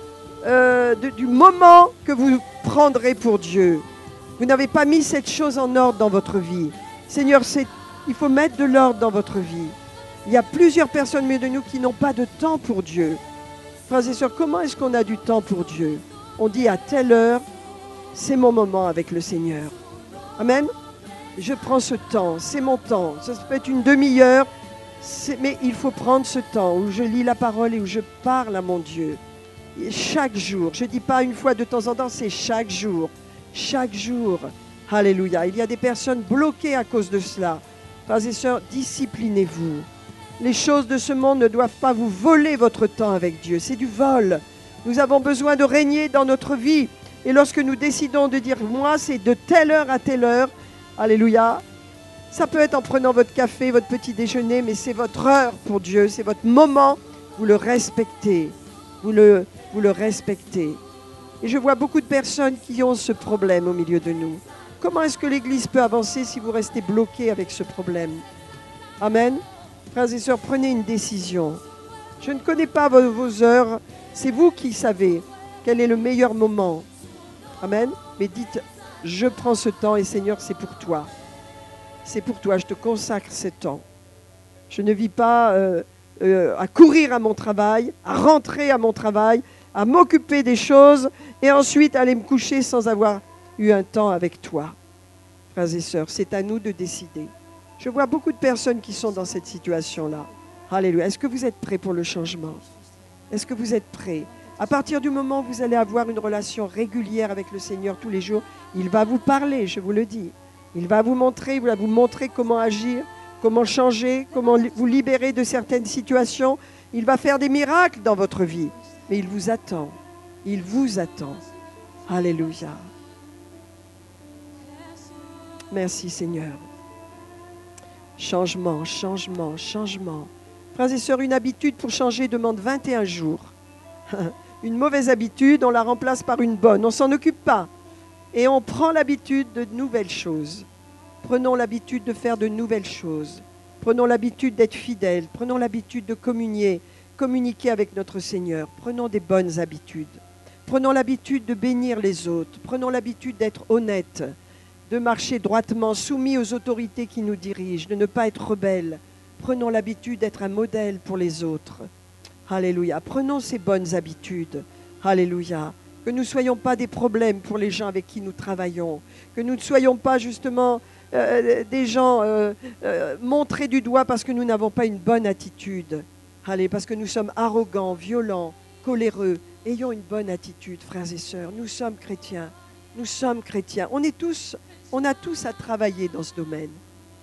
du moment que vous prendrez pour Dieu. Vous n'avez pas mis cette chose en ordre dans votre vie. Seigneur, il faut mettre de l'ordre dans votre vie. Il y a plusieurs personnes mieux de nous qui n'ont pas de temps pour Dieu. Frères et sœurs, comment est-ce qu'on a du temps pour Dieu? On dit à telle heure, c'est mon moment avec le Seigneur. Amen. Je prends ce temps, c'est mon temps. Ça peut être une demi-heure, mais il faut prendre ce temps où je lis la parole et où je parle à mon Dieu. Et chaque jour, je ne dis pas une fois de temps en temps, c'est chaque jour. Chaque jour. Alléluia. Il y a des personnes bloquées à cause de cela. Frères et sœurs, disciplinez-vous. Les choses de ce monde ne doivent pas vous voler votre temps avec Dieu. C'est du vol. Nous avons besoin de régner dans notre vie. Et lorsque nous décidons de dire, moi, c'est de telle heure à telle heure, alléluia, Ça peut être en prenant votre café, votre petit déjeuner, mais c'est votre heure pour Dieu, c'est votre moment. Vous le respectez. Vous le respectez. Et je vois beaucoup de personnes qui ont ce problème au milieu de nous. Comment est-ce que l'Église peut avancer si vous restez bloqué avec ce problème? Amen. Frères et sœurs, prenez une décision. Je ne connais pas vos heures. C'est vous qui savez quel est le meilleur moment. Amen. Mais dites, je prends ce temps et Seigneur, c'est pour toi. C'est pour toi, je te consacre ce temps. Je ne vis pas à courir à mon travail, à rentrer à mon travail, à m'occuper des choses et ensuite aller me coucher sans avoir eu un temps avec toi. Frères et sœurs, c'est à nous de décider. Je vois beaucoup de personnes qui sont dans cette situation-là. Alléluia. Est-ce que vous êtes prêts pour le changement? Est-ce que vous êtes prêts? À partir du moment où vous allez avoir une relation régulière avec le Seigneur tous les jours, il va vous parler, je vous le dis. Il va vous montrer comment agir, comment changer, comment vous libérer de certaines situations. Il va faire des miracles dans votre vie. Mais il vous attend. Il vous attend. Alléluia. Merci Seigneur. Changement, changement, changement. Frères et sœurs, une habitude pour changer demande 21 jours. Une mauvaise habitude, on la remplace par une bonne. On ne s'en occupe pas. Et on prend l'habitude de nouvelles choses. Prenons l'habitude de faire de nouvelles choses. Prenons l'habitude d'être fidèles. Prenons l'habitude de communiquer avec notre Seigneur. Prenons des bonnes habitudes. Prenons l'habitude de bénir les autres. Prenons l'habitude d'être honnêtes, de marcher droitement, soumis aux autorités qui nous dirigent, de ne pas être rebelles. Prenons l'habitude d'être un modèle pour les autres. Alléluia. Prenons ces bonnes habitudes. Alléluia. Que nous ne soyons pas des problèmes pour les gens avec qui nous travaillons. Que nous ne soyons pas justement des gens montrés du doigt parce que nous n'avons pas une bonne attitude. Allez, parce que nous sommes arrogants, violents, coléreux. Ayons une bonne attitude, frères et sœurs. Nous sommes chrétiens. Nous sommes chrétiens. On a tous à travailler dans ce domaine.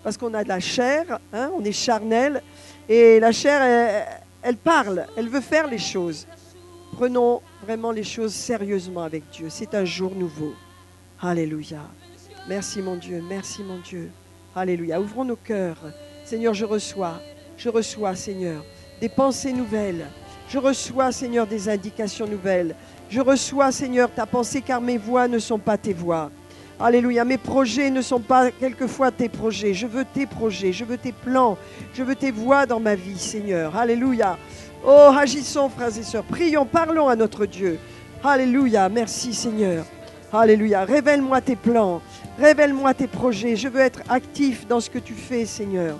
Parce qu'on a de la chair, hein, on est charnel. Et la chair, elle parle, elle veut faire les choses. Prenons vraiment les choses sérieusement avec Dieu. C'est un jour nouveau. Alléluia. Merci mon Dieu, merci mon Dieu. Alléluia. Ouvrons nos cœurs. Seigneur, je reçois, Seigneur, des pensées nouvelles. Je reçois, Seigneur, des indications nouvelles. Je reçois, Seigneur, ta pensée, car mes voix ne sont pas tes voix. Alléluia. Mes projets ne sont pas quelquefois tes projets. Je veux tes projets, je veux tes plans, je veux tes voix dans ma vie, Seigneur. Alléluia. Oh, agissons, frères et sœurs. Prions, parlons à notre Dieu. Alléluia. Merci, Seigneur. Alléluia. Révèle-moi tes plans. Révèle-moi tes projets. Je veux être actif dans ce que tu fais, Seigneur.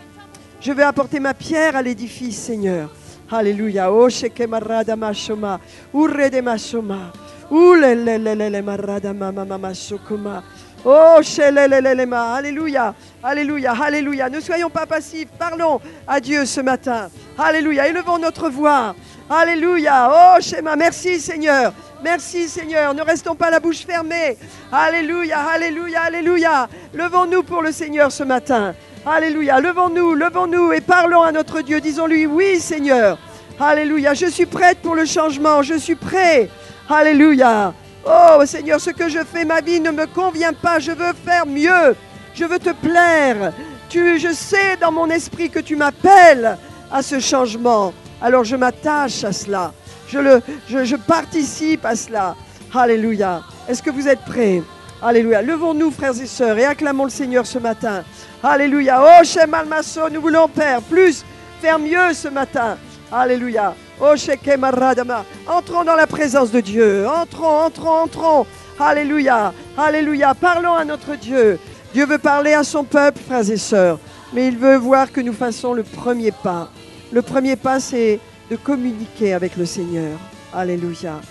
Je veux apporter ma pierre à l'édifice, Seigneur. Alléluia. Oh, shekemara mashoma. Urede mashoma. Oulelelelele maradama mama sokoma. Oh, shelelelelema. Alléluia. Alléluia. Alléluia. Ne soyons pas passifs. Parlons à Dieu ce matin. Alléluia. Élevons notre voix. Alléluia. Oh, Shema. Merci, Seigneur. Merci, Seigneur. Ne restons pas la bouche fermée. Alléluia. Alléluia. Alléluia. Levons-nous pour le Seigneur ce matin. Alléluia. Levons-nous et parlons à notre Dieu. Disons-lui, oui, Seigneur. Alléluia. Je suis prête pour le changement. Je suis prêt. Alléluia. Oh, Seigneur, ce que je fais, ma vie ne me convient pas. Je veux faire mieux. Je veux te plaire. Je sais dans mon esprit que tu m'appelles à ce changement. Alors je m'attache à cela. Je participe à cela. Alléluia. Est-ce que vous êtes prêts? Alléluia. Levons-nous, frères et sœurs, et acclamons le Seigneur ce matin. Alléluia. Oh, Shem Almaso, nous voulons, Père, plus faire mieux ce matin. Alléluia. Oh, Shekem Aradama. Entrons dans la présence de Dieu. Entrons. Alléluia. Alléluia. Parlons à notre Dieu. Dieu veut parler à son peuple, frères et sœurs. Mais il veut voir que nous fassons le premier pas. Le premier pas, c'est de communiquer avec le Seigneur. Alléluia.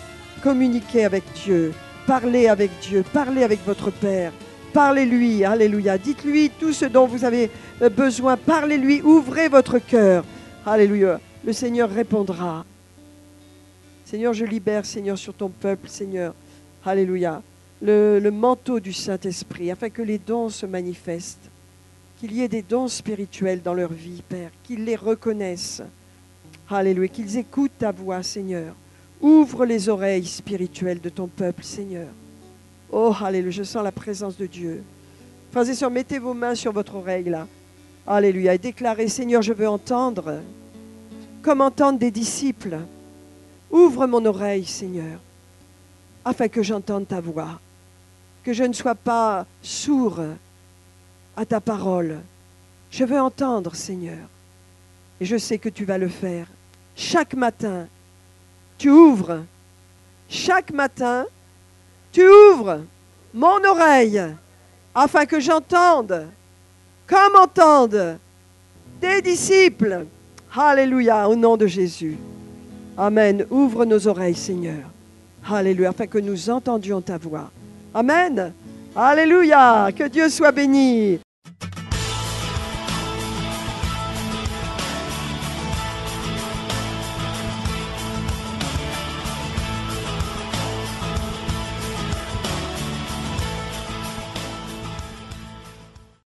Communiquer avec Dieu. Parlez avec Dieu. Parlez avec votre Père. Parlez-lui. Alléluia. Dites-lui tout ce dont vous avez besoin. Parlez-lui. Ouvrez votre cœur. Alléluia. Le Seigneur répondra. Seigneur, je libère, Seigneur, sur ton peuple, Seigneur. Alléluia. Le manteau du Saint-Esprit, afin que les dons se manifestent. Qu'il y ait des dons spirituels dans leur vie, Père. Qu'ils les reconnaissent. Alléluia. Qu'ils écoutent ta voix, Seigneur. Ouvre les oreilles spirituelles de ton peuple, Seigneur. Oh, alléluia. Je sens la présence de Dieu. Frères et sœurs, mettez vos mains sur votre oreille, là. Alléluia. Et déclarer, Seigneur, je veux entendre, comme entendre des disciples. Ouvre mon oreille, Seigneur, afin que j'entende ta voix, que je ne sois pas sourd à ta parole. Je veux entendre, Seigneur, et je sais que tu vas le faire. Chaque matin, tu ouvres. Chaque matin, tu ouvres mon oreille afin que j'entende, comme entendent tes disciples. Alléluia, au nom de Jésus. Amen. Ouvre nos oreilles, Seigneur. Alléluia, afin que nous entendions ta voix. Amen. Alléluia, que Dieu soit béni.